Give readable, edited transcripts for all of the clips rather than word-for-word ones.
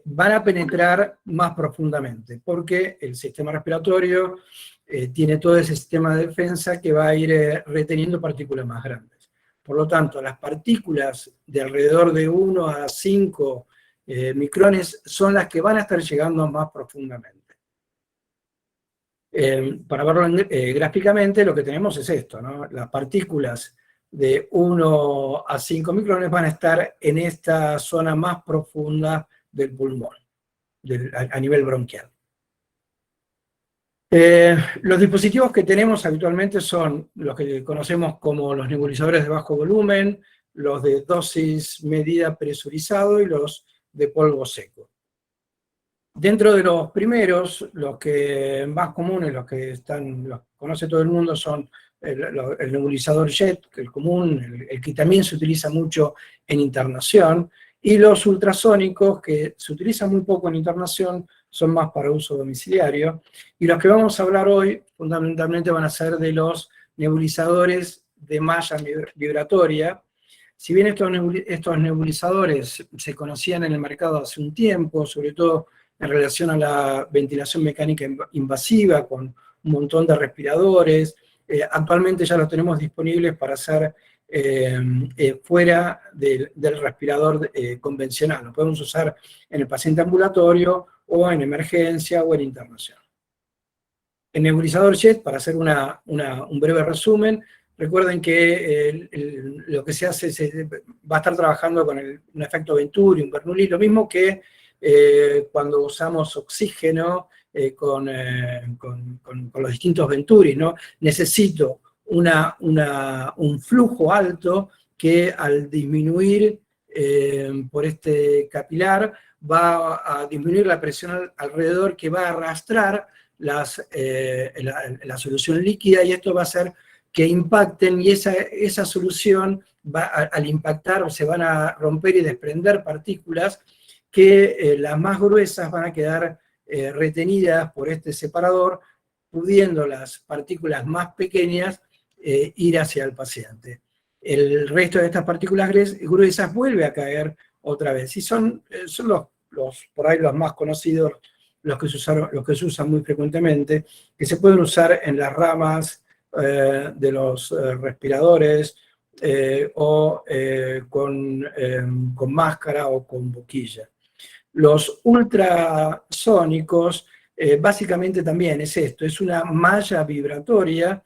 van a penetrar más profundamente, porque el sistema respiratorio tiene todo ese sistema de defensa que va a ir reteniendo partículas más grandes. Por lo tanto, las partículas de alrededor de 1 a 5 micrones son las que van a estar llegando más profundamente. Para verlo gráficamente, lo que tenemos es esto, ¿no? Las partículas de 1 a 5 micrones van a estar en esta zona más profunda del pulmón, a nivel bronquial. Los dispositivos que tenemos habitualmente son los que conocemos como los nebulizadores de bajo volumen, los de dosis medida presurizado y los de polvo seco. Dentro de los primeros, los que más comunes, los que los conoce todo el mundo, son el nebulizador JET, el común, el que también se utiliza mucho en internación, y los ultrasónicos, que se utilizan muy poco en internación, son más para uso domiciliario. Y los que vamos a hablar hoy, fundamentalmente, van a ser de los nebulizadores de malla vibratoria. Si bien estos nebulizadores se conocían en el mercado hace un tiempo, sobre todo en relación a la ventilación mecánica invasiva, con un montón de respiradores, actualmente ya los tenemos disponibles para hacer fuera del respirador convencional. Lo podemos usar en el paciente ambulatorio, o en emergencia, o en internación. El nebulizador JET, para hacer un breve resumen, recuerden que lo que se hace va a estar trabajando con un efecto Venturi, un Bernoulli, lo mismo que cuando usamos oxígeno con los distintos Venturi, ¿no? Necesito un flujo alto que al disminuir por este capilar va a disminuir la presión alrededor, que va a arrastrar la solución líquida, y esto va a hacer que impacten, y esa solución al impactar se van a romper y desprender partículas que las más gruesas van a quedar retenidas por este separador, pudiendo las partículas más pequeñas ir hacia el paciente. El resto de estas partículas gruesas vuelve a caer otra vez, y son por ahí los más conocidos, los que se usan muy frecuentemente, que se pueden usar en las ramas de los respiradores, o con máscara o con boquilla. Los ultrasónicos, básicamente también es esto, es una malla vibratoria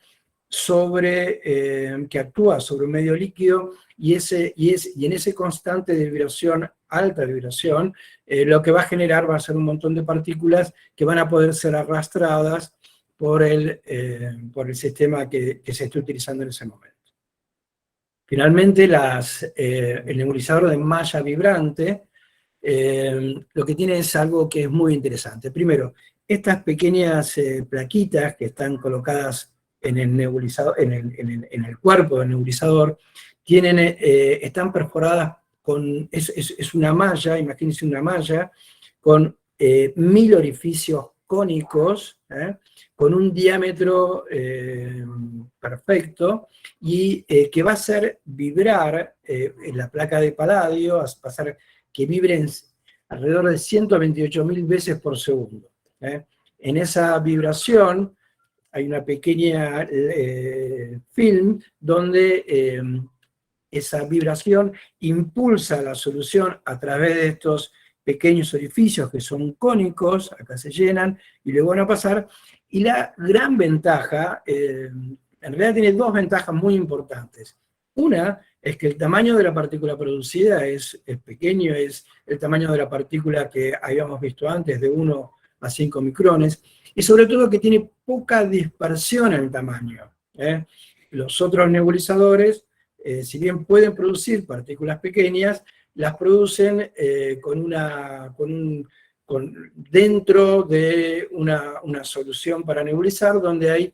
que actúa sobre un medio líquido, y en ese constante de vibración, alta vibración, lo que va a generar va a ser un montón de partículas que van a poder ser arrastradas por el sistema que se está utilizando en ese momento. Finalmente, el nebulizador de malla vibrante, lo que tiene es algo que es muy interesante. Primero, estas pequeñas plaquitas que están colocadas en el nebulizador, en el cuerpo del nebulizador, están perforadas es una malla, imagínense una malla, con 1000 orificios cónicos, con un diámetro perfecto, y que va a hacer vibrar en la placa de paladio, va a pasar que vibren alrededor de 128.000 veces por segundo. En esa vibración hay una pequeña film donde esa vibración impulsa la solución a través de estos pequeños orificios que son cónicos, acá se llenan y luego van a pasar. Y la gran ventaja, en realidad tiene dos ventajas muy importantes. Una es que el tamaño de la partícula producida es pequeño, es el tamaño de la partícula que habíamos visto antes, de 1 a 5 micrones, y sobre todo que tiene poca dispersión en el tamaño. Los otros nebulizadores, si bien pueden producir partículas pequeñas, las producen dentro de una solución para nebulizar, donde hay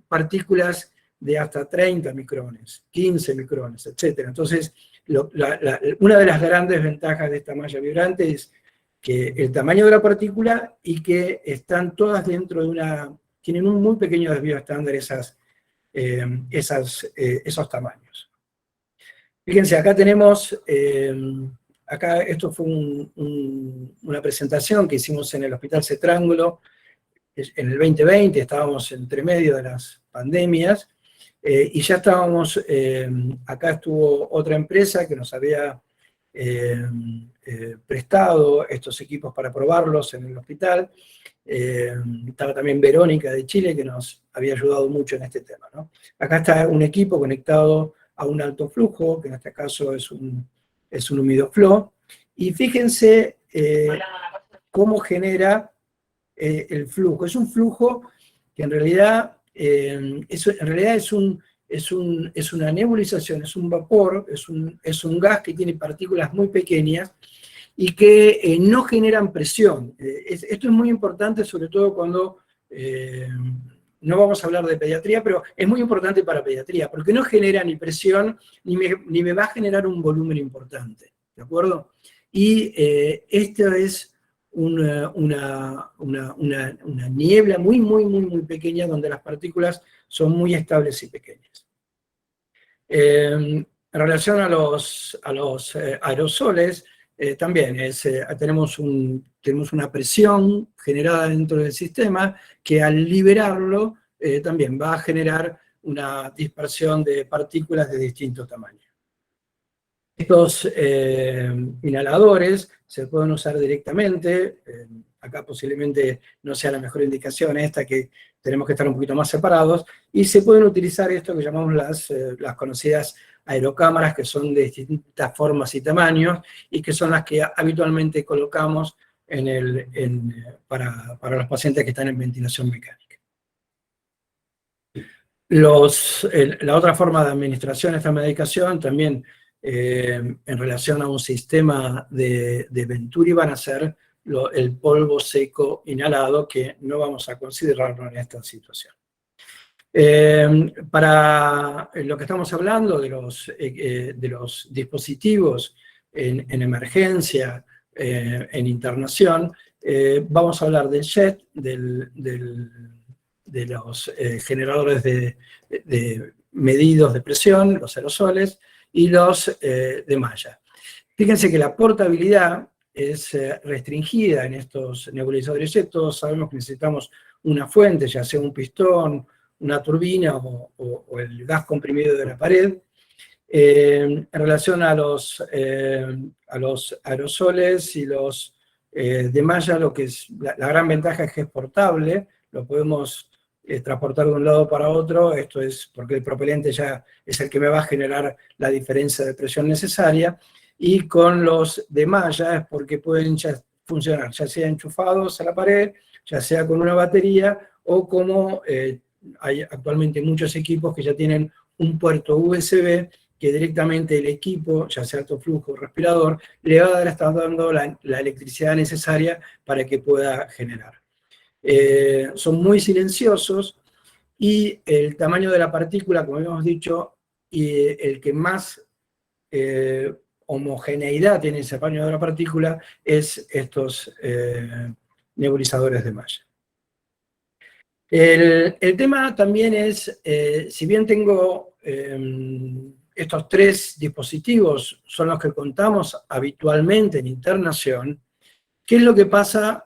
partículas de hasta 30 micrones, 15 micrones, etc. Entonces, una de las grandes ventajas de esta malla vibrante es que el tamaño de la partícula, y que están todas dentro tienen un muy pequeño desvío estándar esos tamaños. Fíjense, acá tenemos acá esto fue una presentación que hicimos en el Hospital Cetrángulo en el 2020, estábamos entre medio de las pandemias, y ya estábamos, acá estuvo otra empresa que nos había prestado estos equipos para probarlos en el hospital. Estaba también Verónica de Chile, que nos había ayudado mucho en este tema, ¿no? Acá está un equipo conectado a un alto flujo, que en este caso es un Humidoflow, y fíjense cómo genera el flujo. Es un flujo que en realidad, es una nebulización, es un vapor, es un gas que tiene partículas muy pequeñas y que no generan presión. Esto es muy importante, sobre todo cuando, no vamos a hablar de pediatría, pero es muy importante para pediatría, porque no genera ni presión, ni me va a generar un volumen importante, ¿de acuerdo? Y esto es una niebla muy, muy, muy, muy pequeña, donde las partículas son muy estables y pequeñas. En relación a los aerosoles, también tenemos una presión generada dentro del sistema que al liberarlo también va a generar una dispersión de partículas de distintos tamaños. Estos inhaladores se pueden usar directamente, acá posiblemente no sea la mejor indicación esta, que tenemos que estar un poquito más separados, y se pueden utilizar esto que llamamos las conocidas aerocámaras, que son de distintas formas y tamaños, y que son las que habitualmente colocamos para los pacientes que están en ventilación mecánica. La otra forma de administración de esta medicación también, en relación a un sistema de Venturi, van a ser el polvo seco inhalado, que no vamos a considerarlo en esta situación. Para lo que estamos hablando de los dispositivos en emergencia, en internación, vamos a hablar del JET, de los generadores de medidos de presión, los aerosoles, y los de malla. Fíjense que la portabilidad es restringida en estos nebulizadores JET. Todos sabemos que necesitamos una fuente, ya sea un pistón, una turbina o el gas comprimido de la pared. En relación a los aerosoles y los de malla, lo que es la gran ventaja es que es portable, lo podemos transportar de un lado para otro. Esto es porque el propelente ya es el que me va a generar la diferencia de presión necesaria, y con los de malla es porque pueden ya funcionar, ya sea enchufados a la pared, ya sea con una batería, o como hay actualmente muchos equipos que ya tienen un puerto USB, que directamente el equipo, ya sea alto flujo o respirador, le va a estar dando la electricidad necesaria para que pueda generar. Son muy silenciosos, y el tamaño de la partícula, como habíamos dicho, y el que más homogeneidad tiene ese tamaño de la partícula, es estos nebulizadores de malla. El tema también es, si bien tengo estos tres dispositivos, son los que contamos habitualmente en internación, ¿qué es lo que pasa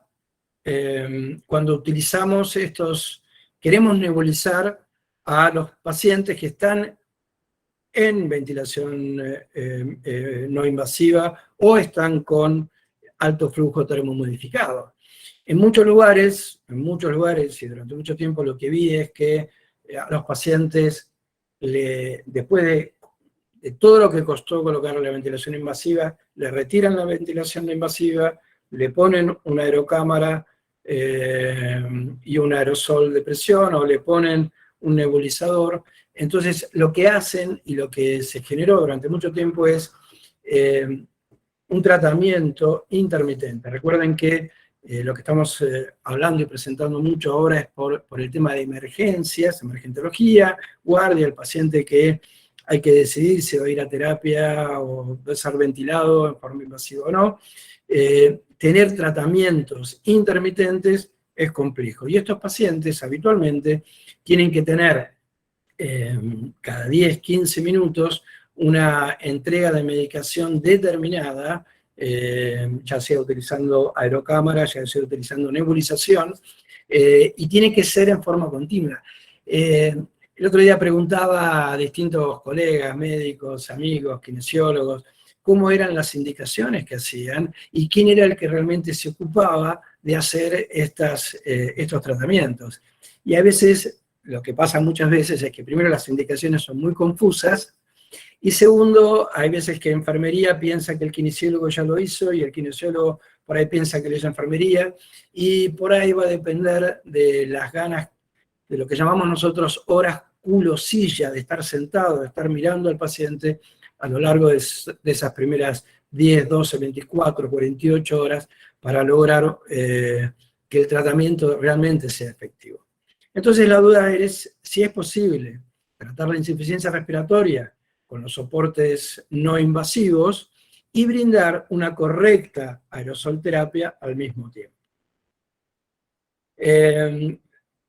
cuando utilizamos queremos nebulizar a los pacientes que están en ventilación no invasiva o están con alto flujo termomodificado? En muchos lugares, y durante mucho tiempo, lo que vi es que a los pacientes, después de todo lo que costó colocar la ventilación invasiva, le retiran la ventilación no invasiva, le ponen una aerocámara y un aerosol de presión, o le ponen un nebulizador. Entonces, lo que hacen, y lo que se generó durante mucho tiempo, es un tratamiento intermitente. Recuerden que lo que estamos hablando y presentando mucho ahora es por el tema de emergencias, emergentología, guardia, el paciente que hay que decidir si va a ir a terapia o va a ser ventilado en forma invasiva o no. Tener tratamientos intermitentes es complejo, y estos pacientes habitualmente tienen que tener cada 10, 15 minutos una entrega de medicación determinada, ya sea utilizando aerocámara, ya sea utilizando nebulización, y tiene que ser en forma continua. El otro día preguntaba a distintos colegas, médicos, amigos, kinesiólogos, cómo eran las indicaciones que hacían y quién era el que realmente se ocupaba de hacer estos tratamientos. Y a veces, lo que pasa muchas veces es que primero las indicaciones son muy confusas, y segundo, hay veces que enfermería piensa que el kinesiólogo ya lo hizo y el kinesiólogo por ahí piensa que lo hizo enfermería, y por ahí va a depender de las ganas, de lo que llamamos nosotros horas culo-silla, de estar sentado, de estar mirando al paciente a lo largo de esas primeras 10, 12, 24, 48 horas para lograr que el tratamiento realmente sea efectivo. Entonces la duda es si es posible tratar la insuficiencia respiratoria con los soportes no invasivos y brindar una correcta aerosolterapia al mismo tiempo.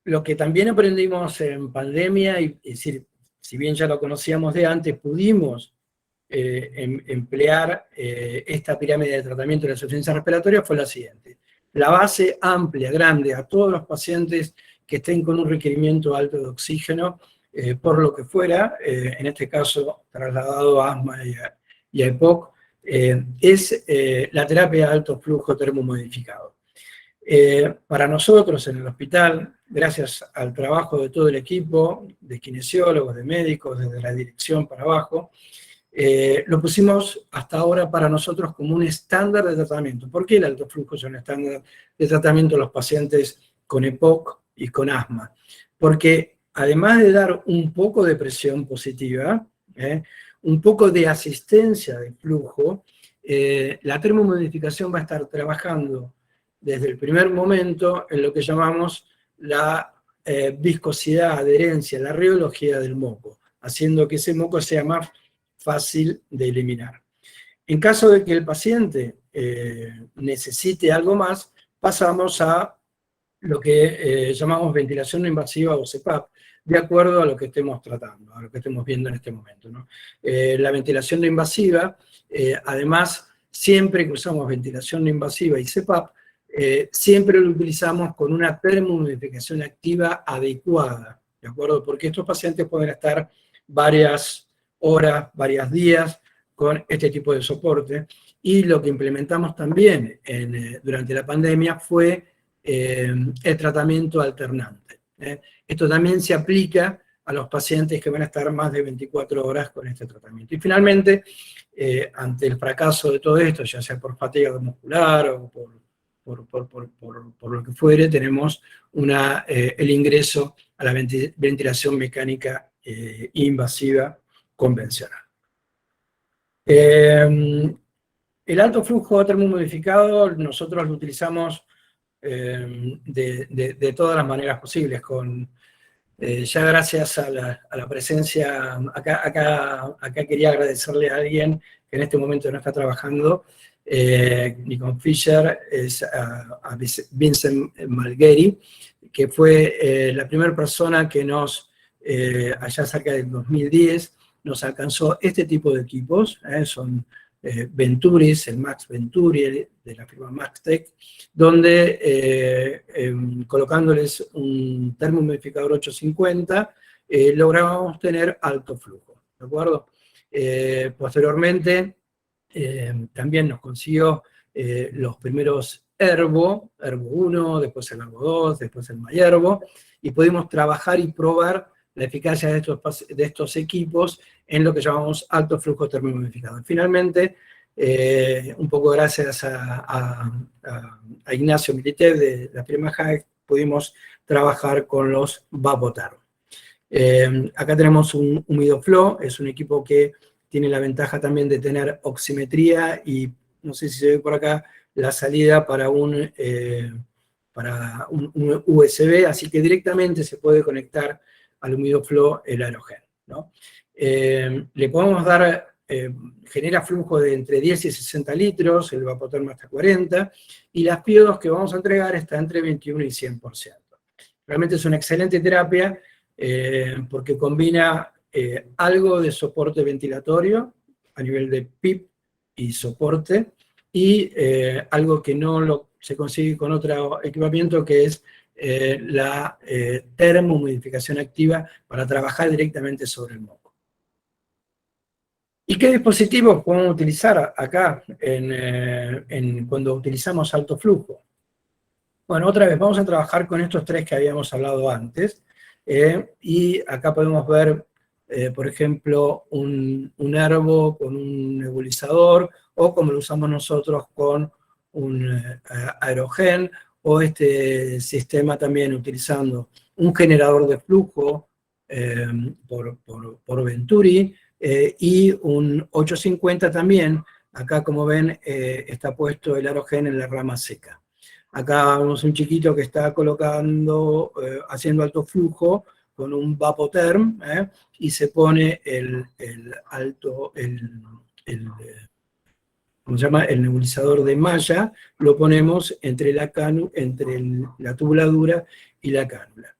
Lo que también aprendimos en pandemia, es decir, si bien ya lo conocíamos de antes, pudimos emplear esta pirámide de tratamiento de la insuficiencia respiratoria, fue la siguiente. La base amplia, grande, a todos los pacientes que estén con un requerimiento alto de oxígeno, por lo que fuera, en este caso trasladado a asma y a EPOC, es la terapia de alto flujo termomodificado. Para nosotros en el hospital, gracias al trabajo de todo el equipo, de kinesiólogos, de médicos, desde la dirección para abajo, lo pusimos hasta ahora para nosotros como un estándar de tratamiento. ¿Por qué el alto flujo es un estándar de tratamiento a los pacientes con EPOC y con asma? Porque además de dar un poco de presión positiva, un poco de asistencia de flujo, la termomodificación va a estar trabajando desde el primer momento en lo que llamamos la viscosidad, adherencia, la rheología del moco, haciendo que ese moco sea más fácil de eliminar. En caso de que el paciente necesite algo más, pasamos a lo que llamamos ventilación no invasiva o CPAP, de acuerdo a lo que estemos tratando, a lo que estemos viendo en este momento, ¿no? La ventilación no invasiva, además, siempre que usamos ventilación no invasiva y CPAP, siempre lo utilizamos con una termomodificación activa adecuada, ¿de acuerdo? Porque estos pacientes pueden estar varias horas, varios días con este tipo de soporte, y lo que implementamos también durante la pandemia fue el tratamiento alternante. Esto también se aplica a los pacientes que van a estar más de 24 horas con este tratamiento. Y finalmente, ante el fracaso de todo esto, ya sea por fatiga muscular o por lo que fuere, tenemos el ingreso a la ventilación mecánica invasiva convencional. El alto flujo termomodificado nosotros lo utilizamos de todas las maneras posibles, ya gracias a la presencia, acá quería agradecerle a alguien que en este momento no está trabajando, ni con Fisher, es a Vincent Malgeri, que fue la primera persona que allá cerca del 2010, nos alcanzó este tipo de equipos, son Venturis, el Max Venturi de la firma Maxtec, donde colocándoles un termomodificador 850 lográbamos tener alto flujo, ¿de acuerdo? Posteriormente también nos consiguió los primeros Ervo 1, después el Ervo 2, después el Mayervo, y pudimos trabajar y probar la eficacia de estos equipos en lo que llamamos alto flujo termomodificado. Finalmente, un poco gracias a Ignacio Militev de la firma Haek, pudimos trabajar con los Vapotherm. Acá tenemos un Humidoflow, es un equipo que tiene la ventaja también de tener oximetría y, no sé si se ve por acá, la salida para un USB, así que directamente se puede conectar al Humidoflow el aerogel, ¿no? Le podemos dar, genera flujo de entre 10 y 60 litros, el Vapotherm hasta 40, y las PIO2 que vamos a entregar está entre 21 y 100%. Realmente es una excelente terapia porque combina algo de soporte ventilatorio a nivel de PIP y soporte, y algo que no se consigue con otro equipamiento, que es la termomodificación activa para trabajar directamente sobre el moco. ¿Y qué dispositivos podemos utilizar acá cuando utilizamos alto flujo? Bueno, otra vez, vamos a trabajar con estos tres que habíamos hablado antes, y acá podemos ver, por ejemplo, un Ervo con un nebulizador, o como lo usamos nosotros con un aerogen, o este sistema también utilizando un generador de flujo por Venturi, y un 850 también. Acá, como ven, está puesto el aerogen en la rama seca. Acá vemos un chiquito que está colocando, haciendo alto flujo con un Vapotherm, y se pone ¿cómo se llama? El nebulizador de malla, lo ponemos entre la tubuladura y la cánula.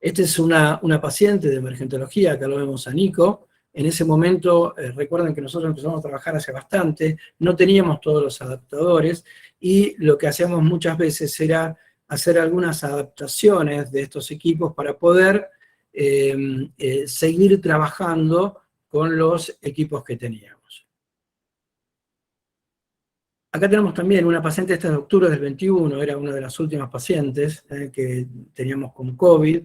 Esta es una paciente de emergentología, acá lo vemos a Nico. En ese momento, recuerden que nosotros empezamos a trabajar hace bastante, no teníamos todos los adaptadores, y lo que hacíamos muchas veces era hacer algunas adaptaciones de estos equipos para poder seguir trabajando con los equipos que teníamos. Acá tenemos también una paciente, esta es de octubre del 21, era una de las últimas pacientes que teníamos con COVID.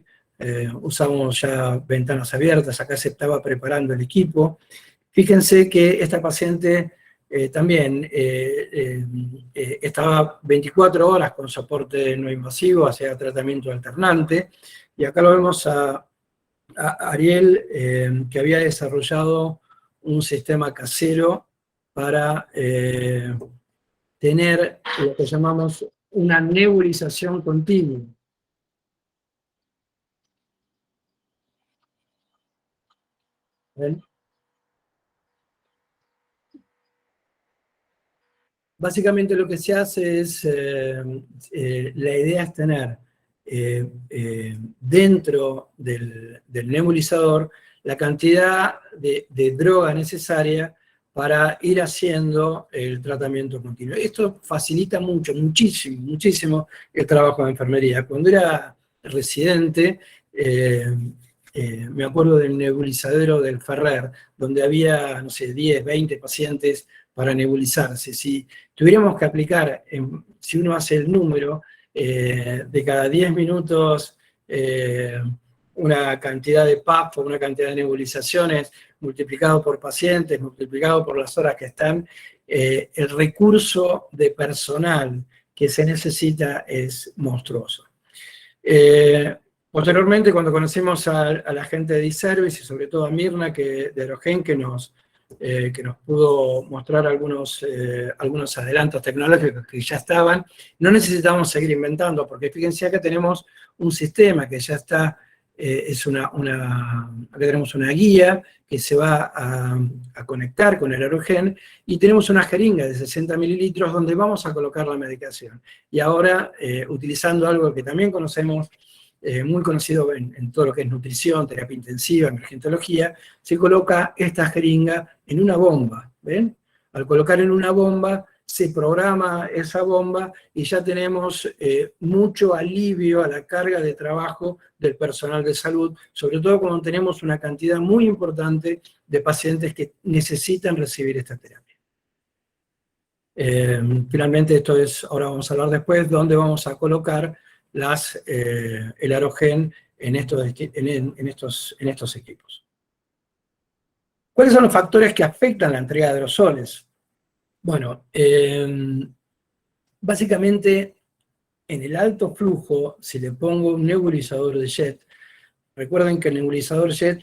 Usamos ya ventanas abiertas, acá se estaba preparando el equipo. Fíjense que esta paciente también estaba 24 horas con soporte no invasivo, hacía tratamiento alternante, y acá lo vemos a Ariel, que había desarrollado un sistema casero para tener lo que llamamos una nebulización continua. ¿Ven? Básicamente lo que se hace es, la idea es tener dentro del nebulizador la cantidad de droga necesaria para ir haciendo el tratamiento continuo. Esto facilita muchísimo el trabajo de enfermería. Cuando era residente, me acuerdo del nebulizadero del Ferrer, donde había, no sé, 10, 20 pacientes para nebulizarse. Si tuviéramos que aplicar, si uno hace el número, de cada 10 minutos una cantidad de PAP o una cantidad de nebulizaciones, multiplicado por pacientes, multiplicado por las horas que están, el recurso de personal que se necesita es monstruoso. Posteriormente, cuando conocimos a la gente de D-Service y sobre todo a Mirna de Aerogen, que nos pudo mostrar algunos adelantos tecnológicos que ya estaban, no necesitamos seguir inventando, porque fíjense acá tenemos un sistema que ya está, acá tenemos una guía que se va a conectar con el Aerogen, y tenemos una jeringa de 60 mililitros donde vamos a colocar la medicación. Y ahora, utilizando algo que también conocemos, muy conocido en todo lo que es nutrición, terapia intensiva, emergentología, se coloca esta jeringa en una bomba, ¿ven? Al colocar en una bomba, se programa esa bomba y ya tenemos mucho alivio a la carga de trabajo del personal de salud, sobre todo cuando tenemos una cantidad muy importante de pacientes que necesitan recibir esta terapia. Finalmente, ahora vamos a hablar después, dónde vamos a colocar el Aerogen en estos equipos. ¿Cuáles son los factores que afectan la entrega de aerosoles? Bueno, básicamente en el alto flujo, si le pongo un nebulizador de jet, recuerden que el nebulizador jet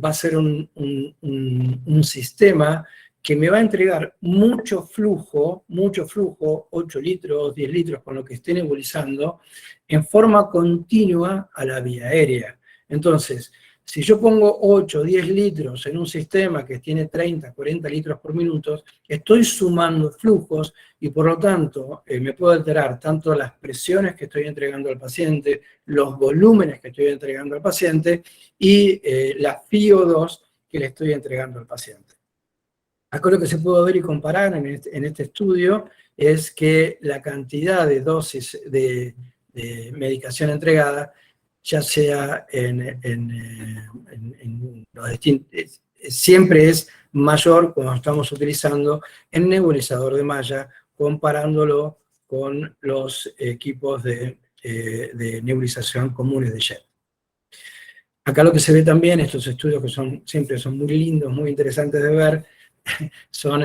va a ser un sistema que me va a entregar mucho flujo, 8 litros, 10 litros, con lo que esté nebulizando, en forma continua a la vía aérea. Entonces, si yo pongo 8 o 10 litros en un sistema que tiene 30, 40 litros por minuto, estoy sumando flujos y por lo tanto me puedo alterar tanto las presiones que estoy entregando al paciente, los volúmenes que estoy entregando al paciente y la FiO2 que le estoy entregando al paciente. Acá lo que se puede ver y comparar en este estudio es que la cantidad de dosis de medicación entregada, ya sea en los distintos, siempre es mayor cuando estamos utilizando el nebulizador de malla, comparándolo con los equipos de nebulización comunes de JET. Acá lo que se ve también, estos estudios que siempre son muy lindos, muy interesantes de ver, son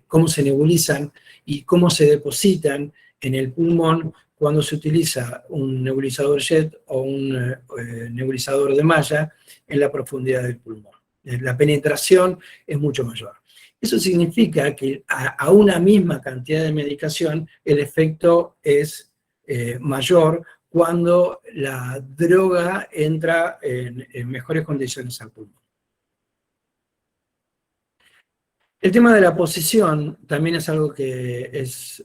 cómo se nebulizan y cómo se depositan en el pulmón cuando se utiliza un nebulizador JET o un nebulizador de malla en la profundidad del pulmón. La penetración es mucho mayor. Eso significa que a una misma cantidad de medicación el efecto es mayor cuando la droga entra en mejores condiciones al pulmón. El tema de la posición también es algo que es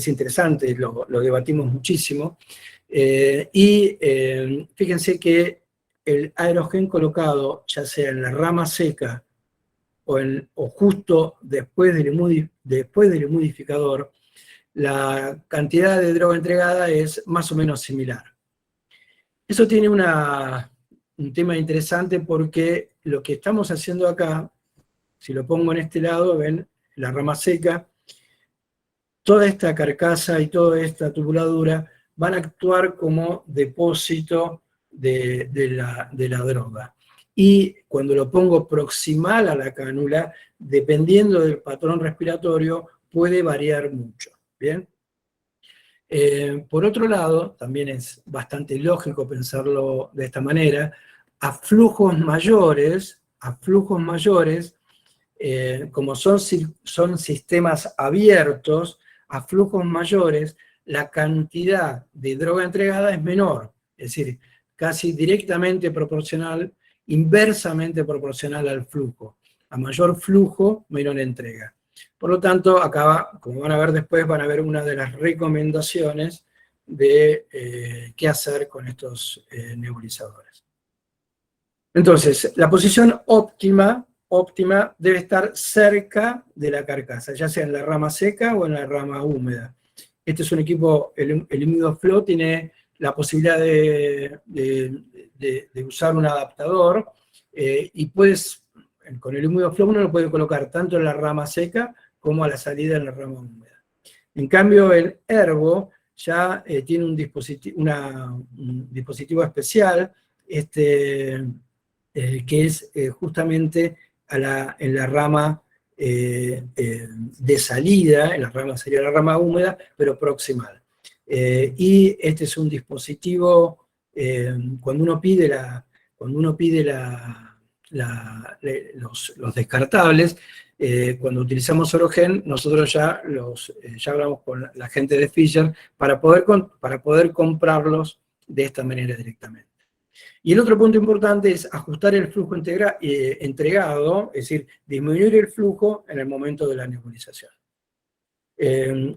interesante, lo debatimos muchísimo, y fíjense que el aerogen colocado, ya sea en la rama seca o justo después del humidificador, la cantidad de droga entregada es más o menos similar. Eso tiene un tema interesante porque lo que estamos haciendo acá, si lo pongo en este lado, ven la rama seca, toda esta carcasa y toda esta tubuladura van a actuar como depósito de la droga. Y cuando lo pongo proximal a la cánula, dependiendo del patrón respiratorio, puede variar mucho. ¿Bien? Por otro lado, también es bastante lógico pensarlo de esta manera, a flujos mayores, como son sistemas abiertos, a flujos mayores, la cantidad de droga entregada es menor, es decir, casi directamente proporcional, inversamente proporcional al flujo. A mayor flujo, menor entrega. Por lo tanto, acá, como van a ver después, van a ver una de las recomendaciones de qué hacer con estos nebulizadores. Entonces, la posición óptima debe estar cerca de la carcasa, ya sea en la rama seca o en la rama húmeda. Este es un equipo, el HumidoFlow tiene la posibilidad de usar un adaptador y con el HumidoFlow uno lo puede colocar tanto en la rama seca como a la salida en la rama húmeda. En cambio, el Ergo ya tiene un dispositivo especial, que es justamente en la rama de salida, en la rama sería la rama húmeda, pero proximal. Y este es un dispositivo, cuando uno pide los descartables, cuando utilizamos Orogen, nosotros ya hablamos con la gente de Fisher para poder comprarlos de esta manera directamente. Y el otro punto importante es ajustar el flujo entregado, es decir, disminuir el flujo en el momento de la nebulización.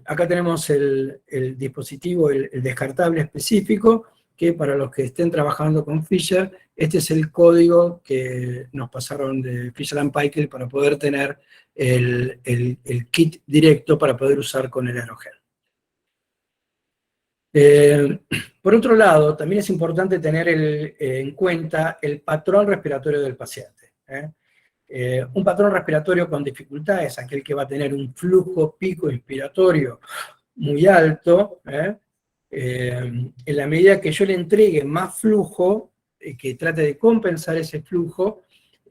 Acá tenemos el dispositivo, el descartable específico, que para los que estén trabajando con Fisher, este es el código que nos pasaron de Fisher & Paykel para poder tener el kit directo para poder usar con el aerogel. Por otro lado, también es importante tener en cuenta el patrón respiratorio del paciente. Un patrón respiratorio con dificultad es aquel que va a tener un flujo pico inspiratorio muy alto. En la medida que yo le entregue más flujo, que trate de compensar ese flujo,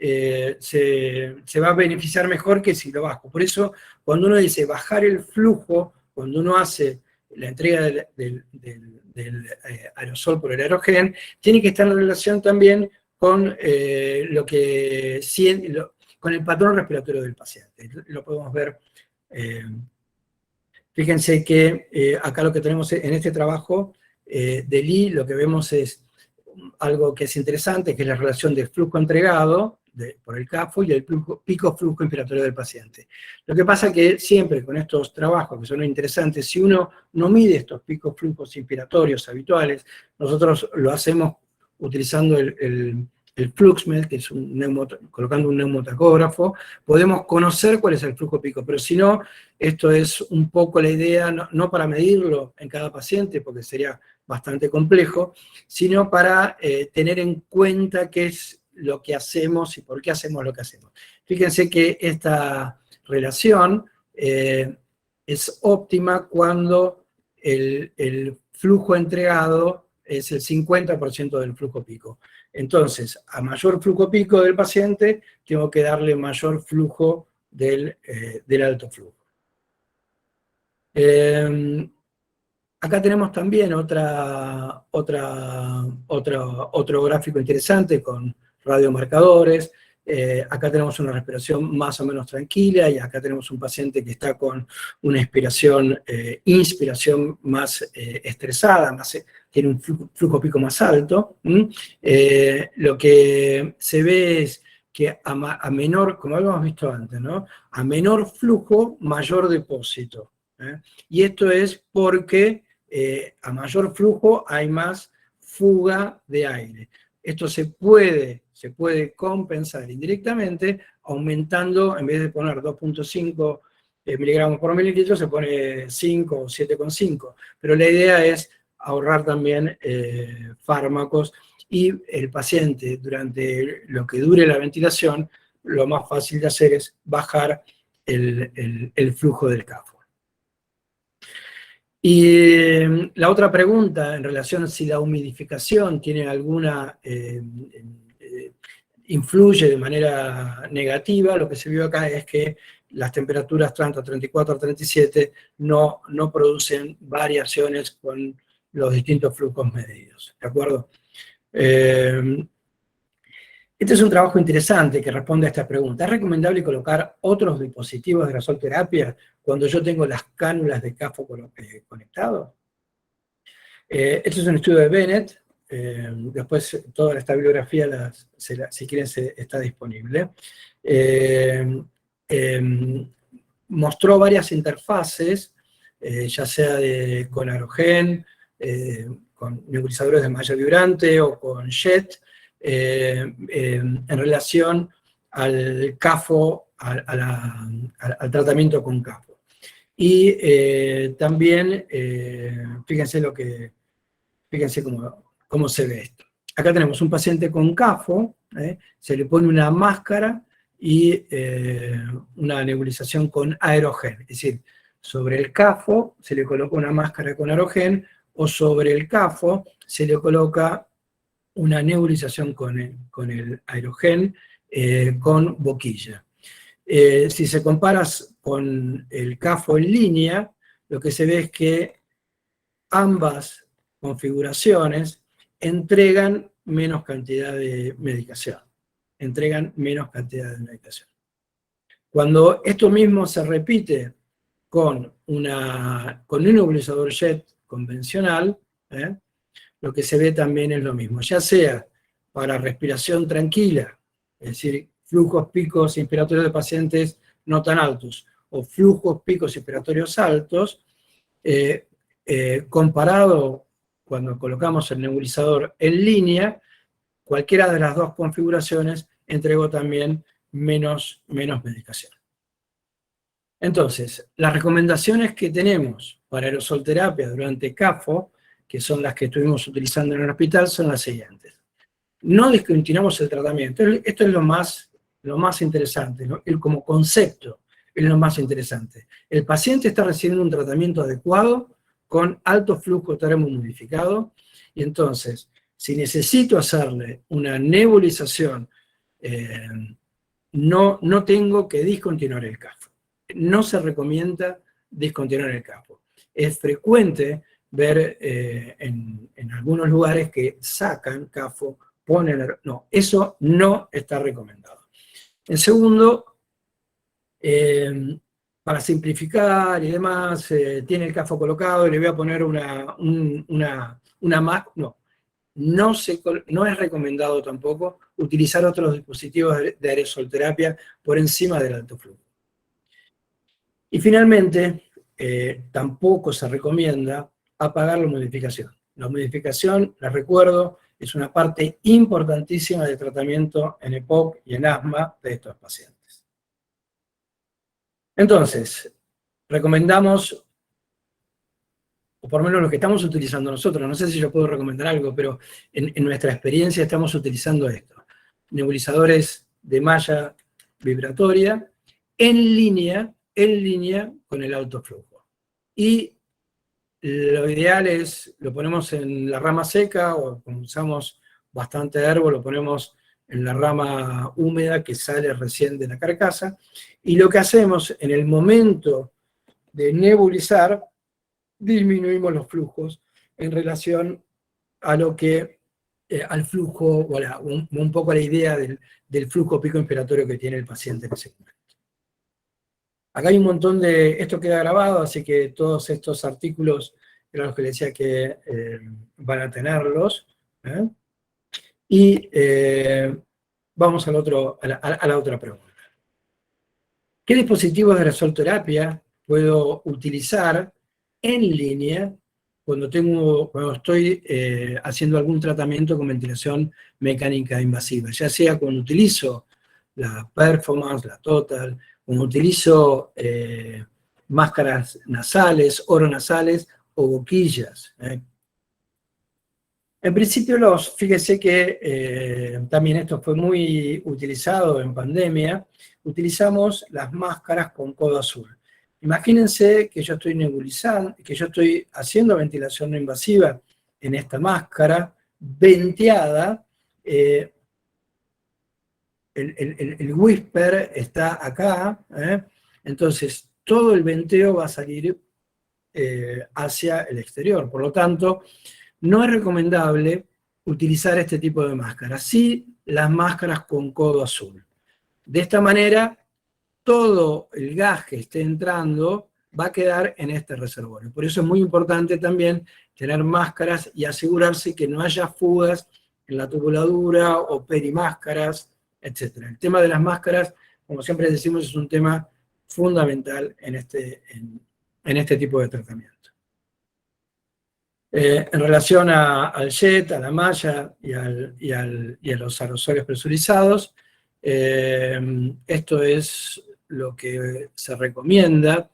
se va a beneficiar mejor que si lo bajo. Por eso, cuando uno dice bajar el flujo, cuando uno hace la entrega del aerosol por el aerogen, tiene que estar en relación también con con el patrón respiratorio del paciente. Lo podemos ver. Fíjense que acá lo que tenemos en este trabajo de Lee, lo que vemos es algo que es interesante, que es la relación del flujo entregado por el CAFO y el pico flujo inspiratorio del paciente. Lo que pasa es que siempre con estos trabajos que son interesantes, si uno no mide estos picos flujos inspiratorios habituales, nosotros lo hacemos utilizando el el FluxMed, que es colocando un neumotacógrafo, podemos conocer cuál es el flujo pico, pero si no, esto es un poco la idea, no para medirlo en cada paciente, porque sería bastante complejo, sino para tener en cuenta qué es lo que hacemos y por qué hacemos lo que hacemos. Fíjense que esta relación es óptima cuando el flujo entregado es el 50% del flujo pico. Entonces, a mayor flujo pico del paciente, tengo que darle mayor flujo del alto flujo. Acá tenemos también otro gráfico interesante con radiomarcadores. Acá tenemos una respiración más o menos tranquila y acá tenemos un paciente que está con una inspiración más estresada, tiene un flujo pico más alto. Lo que se ve es que a menor, como habíamos visto antes, ¿no? A menor flujo, mayor depósito. Y esto es porque a mayor flujo hay más fuga de aire. Esto se puede compensar indirectamente aumentando, en vez de poner 2.5 miligramos por mililitro, se pone 5 o 7,5. Pero la idea es ahorrar también fármacos y el paciente, durante lo que dure la ventilación, lo más fácil de hacer es bajar el flujo del CAFO. Y la otra pregunta en relación a si la humidificación tiene alguna, influye de manera negativa, lo que se vio acá es que las temperaturas tanto 34 a 37 no producen variaciones con los distintos flujos medidos, ¿de acuerdo? Este es un trabajo interesante que responde a esta pregunta. ¿Es recomendable colocar otros dispositivos de gasoterapia cuando yo tengo las cánulas de CAFO conectados? Este es un estudio de Bennett. Después toda esta bibliografía, si quieren, está disponible. Mostró varias interfaces, ya sea con Aerogen, con nebulizadores de malla vibrante o con JET, en relación al CAFO, al tratamiento con CAFO. Y también, fíjense cómo se ve esto. Acá tenemos un paciente con CAFO, se le pone una máscara y una nebulización con Aerogen, es decir, sobre el CAFO se le coloca una máscara con Aerogen o sobre el CAFO se le coloca una nebulización con el Aerogen con boquilla. Si se compara con el CAFO en línea, lo que se ve es que ambas configuraciones entregan menos cantidad de medicación. Cuando esto mismo se repite con un nebulizador JET convencional, lo que se ve también es lo mismo, ya sea para respiración tranquila, es decir, flujos picos inspiratorios de pacientes no tan altos, o flujos picos inspiratorios altos, comparado cuando colocamos el nebulizador en línea, cualquiera de las dos configuraciones entregó también menos medicación. Entonces, las recomendaciones que tenemos para aerosolterapia durante CAFO, que son las que estuvimos utilizando en el hospital, son las siguientes. No discontinuamos el tratamiento. Esto es lo más interesante, ¿no? Como concepto es lo más interesante. El paciente está recibiendo un tratamiento adecuado con alto flujo termomodificado y entonces, si necesito hacerle una nebulización, no tengo que discontinuar el CAFO. No se recomienda discontinuar el CAFO. Es frecuente ver en algunos lugares que sacan CAFO, no, eso no está recomendado. En segundo, para simplificar y demás, tiene el CAFO colocado y le voy a poner no es recomendado tampoco utilizar otros dispositivos de aerosolterapia por encima del alto flujo. Y finalmente, tampoco se recomienda apagar la humidificación. La humidificación, les recuerdo, es una parte importantísima del tratamiento en EPOC y en asma de estos pacientes. Entonces, recomendamos, o por lo menos lo que estamos utilizando nosotros, no sé si yo puedo recomendar algo, pero en nuestra experiencia estamos utilizando esto: nebulizadores de malla vibratoria en línea con el alto flujo. Y lo ideal es, lo ponemos en la rama seca, o como usamos bastante herbo, lo ponemos en la rama húmeda que sale recién de la carcasa, y lo que hacemos en el momento de nebulizar, disminuimos los flujos en relación a lo que, al flujo, o un poco a la idea del flujo pico inspiratorio que tiene el paciente en ese momento. Acá hay un montón de, esto queda grabado, así que todos estos artículos eran los que les decía que van a tenerlos. Y vamos al otro, a la otra pregunta. ¿Qué dispositivos de aerosolterapia puedo utilizar en línea cuando estoy haciendo algún tratamiento con ventilación mecánica invasiva? Ya sea cuando utilizo la Performance, la Total, cuando utilizo máscaras nasales, oronasales o boquillas. En principio, fíjese que también esto fue muy utilizado en pandemia, utilizamos las máscaras con codo azul. Imagínense que yo estoy nebulizando, que yo estoy haciendo ventilación no invasiva en esta máscara, venteada, el whisper está acá, entonces todo el venteo va a salir hacia el exterior. Por lo tanto, no es recomendable utilizar este tipo de máscaras, sí las máscaras con codo azul. De esta manera, todo el gas que esté entrando va a quedar en este reservorio. Por eso es muy importante también tener máscaras y asegurarse que no haya fugas en la tubuladura o perimáscaras, etc. El tema de las máscaras, como siempre decimos, es un tema fundamental en este tipo de tratamiento. En relación al jet, a la malla y a los aerosoles presurizados, esto es lo que se recomienda,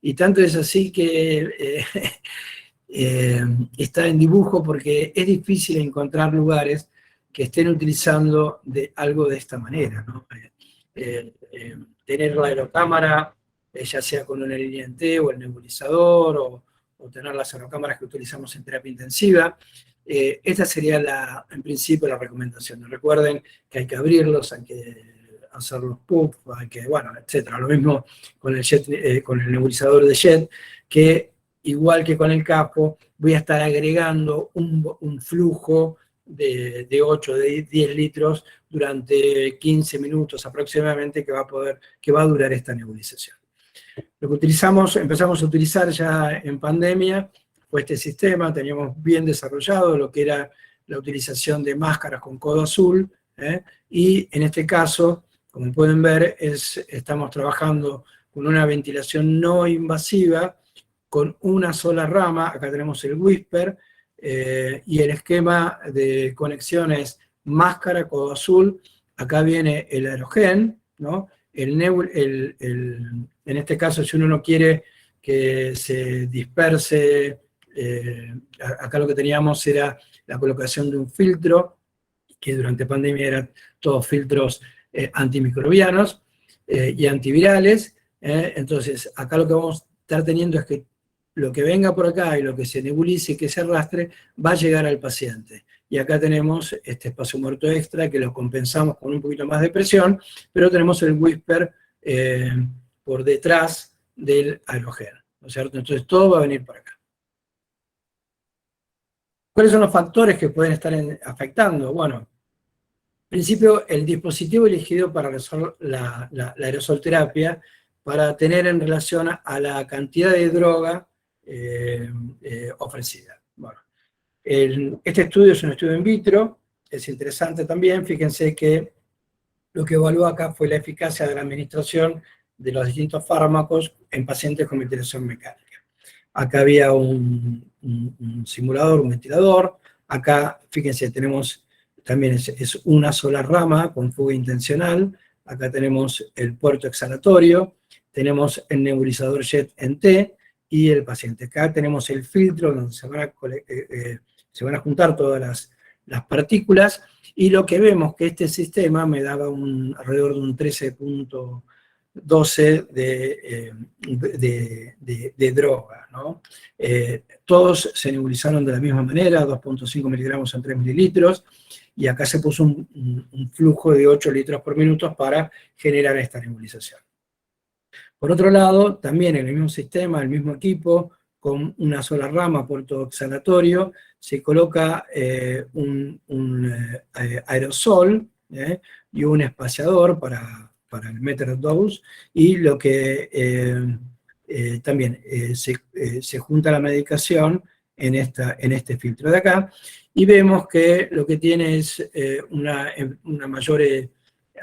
y tanto es así que está en dibujo porque es difícil encontrar lugares que estén utilizando algo de esta manera, ¿no? Tener la aerocámara, ya sea con una línea en T o el nebulizador, o tener las aerocámaras que utilizamos en terapia intensiva. Esta sería en principio la recomendación. Recuerden que hay que abrirlos, hay que hacer los puff, hay que, bueno, etcétera. Lo mismo con el nebulizador de jet, que igual que con el capo, voy a estar agregando un flujo de 8, de 10 litros durante 15 minutos aproximadamente que va a durar esta nebulización. Lo que empezamos a utilizar ya en pandemia fue este sistema. Teníamos bien desarrollado lo que era la utilización de máscaras con codo azul, y en este caso, como pueden ver, estamos trabajando con una ventilación no invasiva, con una sola rama. Acá tenemos el whisper, y el esquema de conexiones máscara, codo azul. Acá viene el aerogen, ¿no? En este caso, si uno no quiere que se disperse, acá lo que teníamos era la colocación de un filtro, que durante pandemia eran todos filtros antimicrobianos y antivirales. Entonces, acá lo que vamos a estar teniendo es que lo que venga por acá y lo que se nebulice y que se arrastre va a llegar al paciente. Y acá tenemos este espacio muerto extra que lo compensamos con un poquito más de presión, pero tenemos el whisper por detrás del aerogen, ¿no es cierto? Entonces todo va a venir por acá. ¿Cuáles son los factores que pueden estar afectando? Bueno, en principio el dispositivo elegido para realizar la aerosolterapia, para tener en relación a la cantidad de droga ofrecida. Bueno, este estudio es un estudio in vitro, es interesante también. Fíjense que lo que evaluó acá fue la eficacia de la administración de los distintos fármacos en pacientes con ventilación mecánica. Acá había un simulador, un ventilador, Acá, fíjense, tenemos también es una sola rama con fuga intencional. Acá tenemos el puerto exhalatorio, tenemos el nebulizador jet en T y el paciente. Acá tenemos el filtro donde se van a juntar todas las partículas, y lo que vemos que este sistema me daba alrededor de un 13.12 de droga, ¿no? Todos se nebulizaron de la misma manera, 2.5 miligramos en 3 mililitros, y acá se puso un flujo de 8 litros por minuto para generar esta nebulización. Por otro lado, también en el mismo sistema, el mismo equipo, con una sola rama, puerto exhalatorio, se coloca un aerosol y un espaciador para el meter dose, y lo que también se junta la medicación en este filtro de acá, y vemos que lo que tiene es una mayor,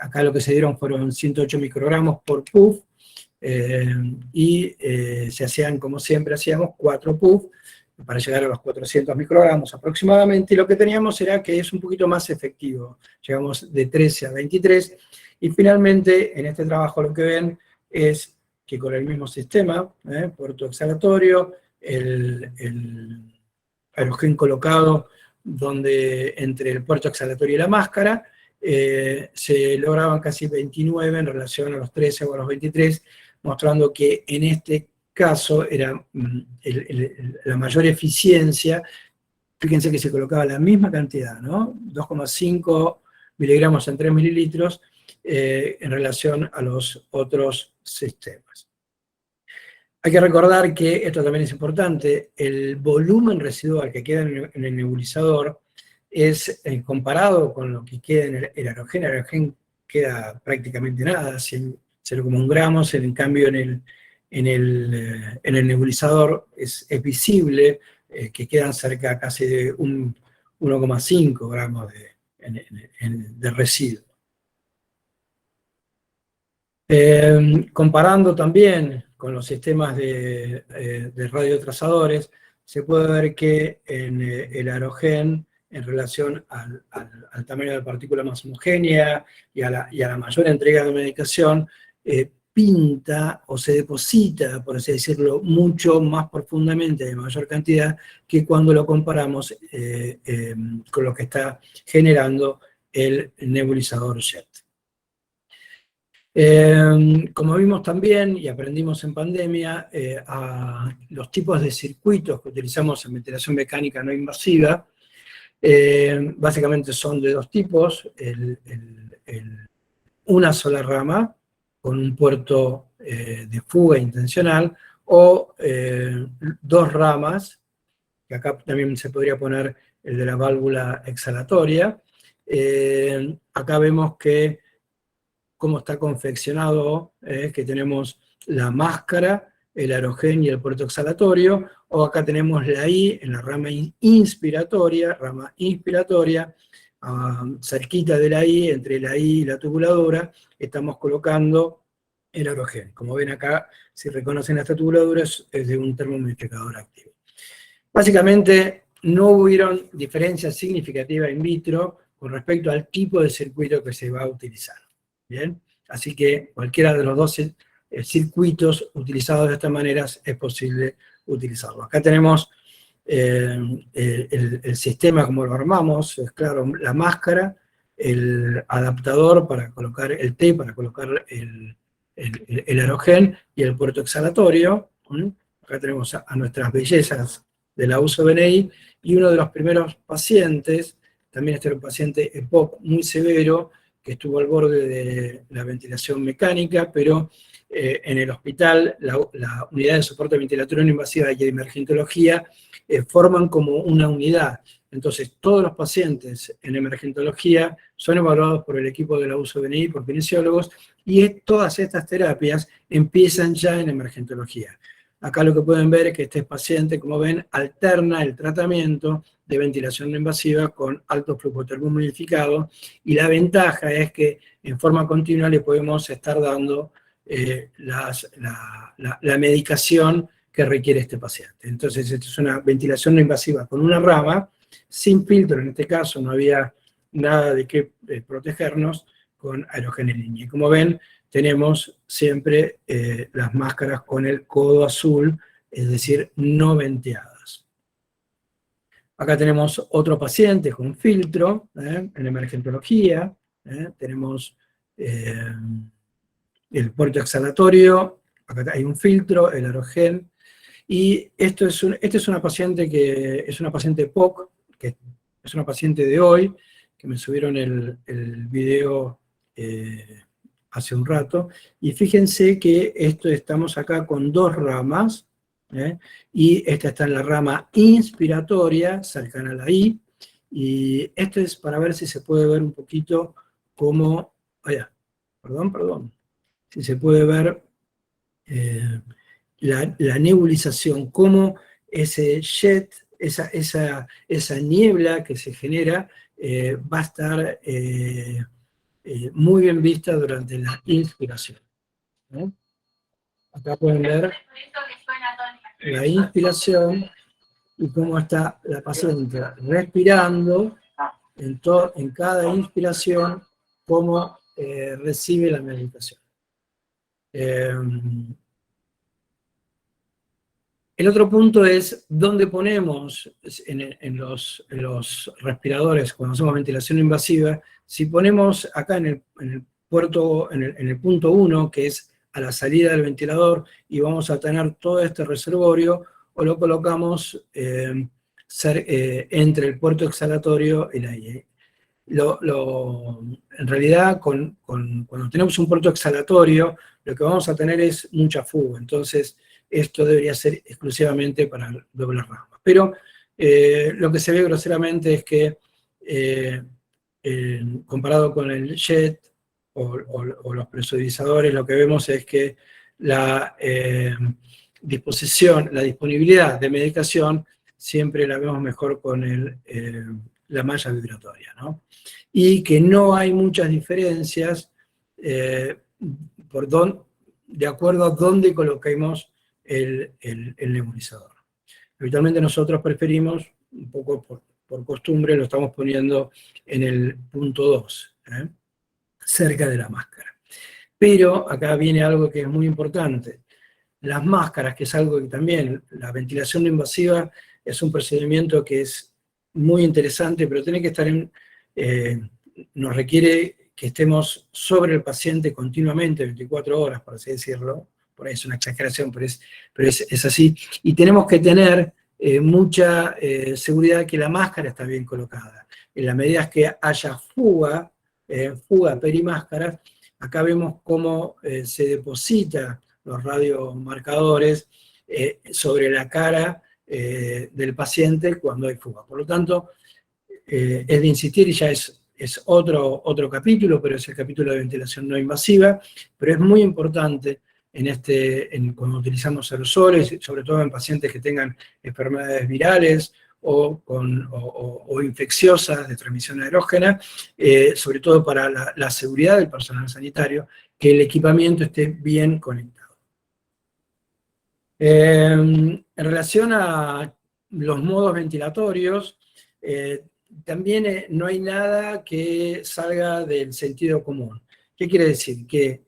acá lo que se dieron fueron 108 microgramos por puff, y se hacían, como siempre hacíamos, 4 puff para llegar a los 400 microgramos aproximadamente, y lo que teníamos era que es un poquito más efectivo, llegamos de 13 a 23, y finalmente en este trabajo lo que ven es que con el mismo sistema, puerto exhalatorio, el aerogén colocado donde entre el puerto exhalatorio y la máscara, se lograban casi 29 en relación a los 13 o a los 23, mostrando que en este caso era la mayor eficiencia. Fíjense que se colocaba la misma cantidad, ¿no? 2,5 miligramos en 3 mililitros en relación a los otros sistemas. Hay que recordar que, esto también es importante, el volumen residual que queda en el nebulizador es, comparado con lo que queda en el aerogén queda prácticamente nada, 0,1 gramos, en cambio en el nebulizador es visible que quedan cerca casi de 1,5 gramos de residuo. Comparando también con los sistemas de radiotrazadores, se puede ver que en el aerogén, en relación al tamaño de la partícula más homogénea y a la mayor entrega de medicación, pinta o se deposita, por así decirlo, mucho más profundamente, de mayor cantidad, que cuando lo comparamos con lo que está generando el nebulizador jet. Como vimos también y aprendimos en pandemia, a los tipos de circuitos que utilizamos en ventilación mecánica no invasiva, básicamente son de dos tipos: una sola rama con un puerto de fuga intencional, o dos ramas, que acá también se podría poner el de la válvula exhalatoria. Acá vemos que cómo está confeccionado, que tenemos la máscara, el aerogén y el puerto exhalatorio, o acá tenemos la I en la rama inspiratoria, cerquita de la I, entre la I y la tubuladora, estamos colocando el aerogén. Como ven acá, si reconocen esta tubuladura, es de un termohumidificador activo. Básicamente, no hubieron diferencias significativas in vitro con respecto al tipo de circuito que se va a utilizar. ¿Bien? Así que cualquiera de los dos circuitos utilizados de esta manera es posible utilizarlo. Acá tenemos el sistema como lo armamos, es claro, la máscara, el adaptador para colocar el T, para colocar el aerogén, y el puerto exhalatorio. Acá tenemos a nuestras bellezas de la USO-VNI, y uno de los primeros pacientes, también este era un paciente EPOC muy severo, que estuvo al borde de la ventilación mecánica, pero en el hospital, la unidad de soporte ventilatorio no invasiva y de emergentología forman como una unidad. Entonces, todos los pacientes en emergentología son evaluados por el equipo de la USO-VNI, por kinesiólogos, y todas estas terapias empiezan ya en emergentología. Acá lo que pueden ver es que este paciente, como ven, alterna el tratamiento de ventilación no invasiva con alto flujo termohumidificado, y la ventaja es que en forma continua le podemos estar dando la medicación que requiere este paciente. Entonces, esto es una ventilación no invasiva con una rama, sin filtro, en este caso no había nada de qué protegernos, con aerogel en línea. Y como ven, tenemos siempre las máscaras con el codo azul, es decir, no venteadas. Acá tenemos otro paciente con filtro, en emergentología, tenemos el puerto exhalatorio, acá hay un filtro, el aerogel, y esta es una paciente que es una paciente POC, que es una paciente de hoy, que me subieron el video hace un rato, y fíjense que estamos acá con dos ramas, y esta está en la rama inspiratoria, cercana a la I, y esto es para ver si se puede ver un poquito cómo, perdón, si se puede ver la nebulización, cómo ese jet, esa niebla que se genera, va a estar muy bien vista durante la inspiración. Acá pueden ver la inspiración y cómo está la paciente respirando en cada inspiración, cómo recibe la medicación. El otro punto es dónde ponemos en los respiradores cuando hacemos ventilación invasiva. Si ponemos acá en el punto 1, que es a la salida del ventilador, y vamos a tener todo este reservorio, o lo colocamos entre el puerto exhalatorio y el aire. En realidad, cuando tenemos un puerto exhalatorio, lo que vamos a tener es mucha fuga. Entonces, esto debería ser exclusivamente para doble rama. Pero lo que se ve groseramente es que, comparado con el jet o los presurizadores, lo que vemos es que la disponibilidad de medicación siempre la vemos mejor con la malla vibratoria, ¿no? Y que no hay muchas diferencias de acuerdo a dónde coloquemos el nebulizador. Habitualmente nosotros preferimos, un poco por costumbre, lo estamos poniendo en el punto 2, cerca de la máscara. Pero acá viene algo que es muy importante. Las máscaras, que es algo que también, la ventilación no invasiva es un procedimiento que es muy interesante, pero tiene que estar nos requiere que estemos sobre el paciente continuamente, 24 horas, por así decirlo. Por ahí es una exageración, pero es así. Y tenemos que tener mucha seguridad que la máscara está bien colocada. En la medida que haya fuga perimáscaras, acá vemos cómo se deposita los radiomarcadores sobre la cara del paciente cuando hay fuga. Por lo tanto, es de insistir, y ya es otro capítulo, pero es el capítulo de ventilación no invasiva, pero es muy importante cuando utilizamos aerosoles, sobre todo en pacientes que tengan enfermedades virales o infecciosas de transmisión aerógena, sobre todo para la seguridad del personal sanitario, que el equipamiento esté bien conectado. En relación a los modos ventilatorios, también no hay nada que salga del sentido común. ¿Qué quiere decir? Que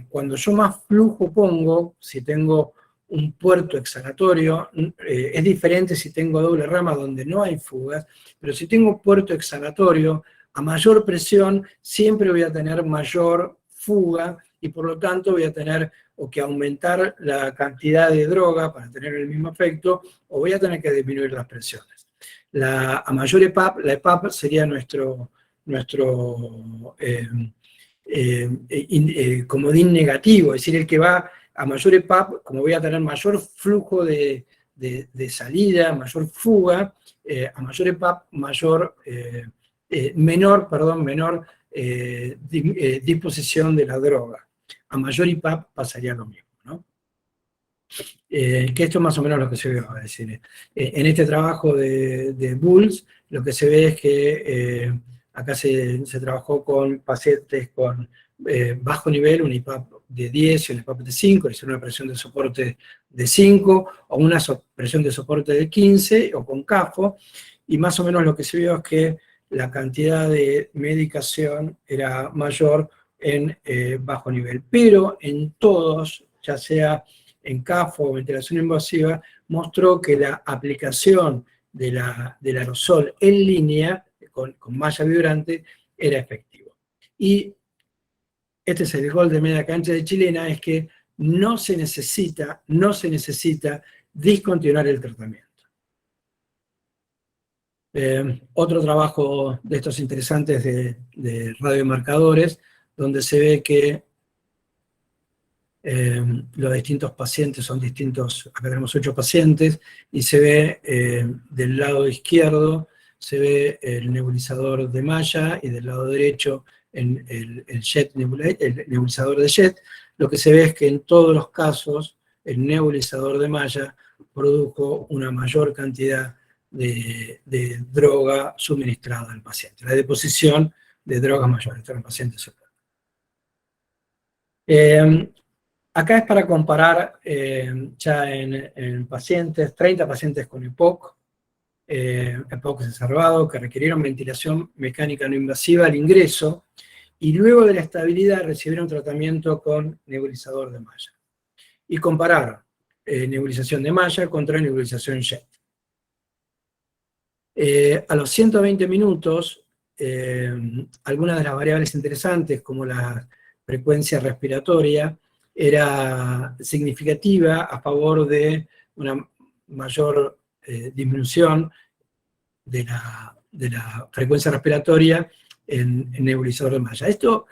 cuando yo más flujo pongo, si tengo un puerto exhalatorio, es diferente si tengo doble rama donde no hay fugas, pero si tengo puerto exhalatorio, a mayor presión siempre voy a tener mayor fuga y por lo tanto voy a tener o que aumentar la cantidad de droga para tener el mismo efecto, o voy a tener que disminuir las presiones. A mayor EPAP, la EPAP sería nuestro comodín negativo, es decir, el que va a mayor EPAP, como voy a tener mayor flujo de salida, mayor fuga, a mayor EPAP, menor disposición de la droga. A mayor IPAP pasaría lo mismo, ¿no? Que esto es más o menos lo que se ve, es decir, en este trabajo de Bulls, lo que se ve es que acá se trabajó con pacientes con bajo nivel, un IPAP de 10 y un IPAP de 5, es una presión de soporte de 5, o una presión de soporte de 15, o con CAFO, y más o menos lo que se vio es que la cantidad de medicación era mayor en bajo nivel. Pero en todos, ya sea en CAFO o ventilación invasiva, mostró que la aplicación del aerosol en línea, con malla vibrante, era efectivo. Y este es el gol de media cancha de Chilena, es que no se necesita discontinuar el tratamiento. Otro trabajo de estos interesantes de radiomarcadores, donde se ve que los distintos pacientes son distintos. Acá tenemos 8 pacientes, y se ve del lado izquierdo, se ve el nebulizador de malla, y del lado derecho el nebulizador de jet. Lo que se ve es que en todos los casos el nebulizador de malla produjo una mayor cantidad de droga suministrada al paciente, la deposición de drogas mayores en el paciente. Acá es para comparar ya en pacientes, 30 pacientes con EPOC, EPOC exacerbado, que requirieron ventilación mecánica no invasiva al ingreso, y luego de la estabilidad recibieron tratamiento con nebulizador de malla. Y compararon nebulización de malla contra nebulización jet. A los 120 minutos, algunas de las variables interesantes, como la frecuencia respiratoria, era significativa a favor de una mayor disminución de la frecuencia respiratoria en nebulizador de malla. Esto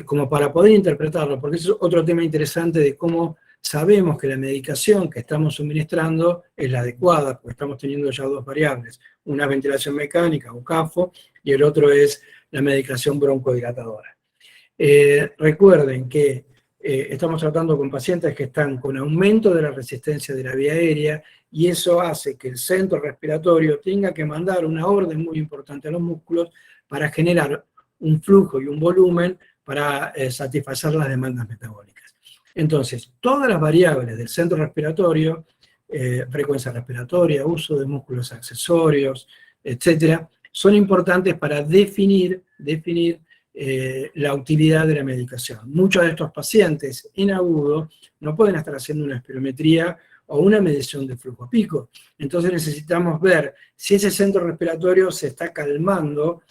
como para poder interpretarlo, porque eso es otro tema interesante de cómo sabemos que la medicación que estamos suministrando es la adecuada, porque estamos teniendo ya 2 variables, una ventilación mecánica, o CAFO, y el otro es la medicación broncodilatadora. Recuerden que estamos tratando con pacientes que están con aumento de la resistencia de la vía aérea, y eso hace que el centro respiratorio tenga que mandar una orden muy importante a los músculos para generar un flujo y un volumen para satisfacer las demandas metabólicas. Entonces, todas las variables del centro respiratorio, frecuencia respiratoria, uso de músculos accesorios, etcétera, son importantes para definir la utilidad de la medicación. Muchos de estos pacientes en agudo no pueden estar haciendo una espirometría o una medición de flujo a pico. Entonces necesitamos ver si ese centro respiratorio se está calmando,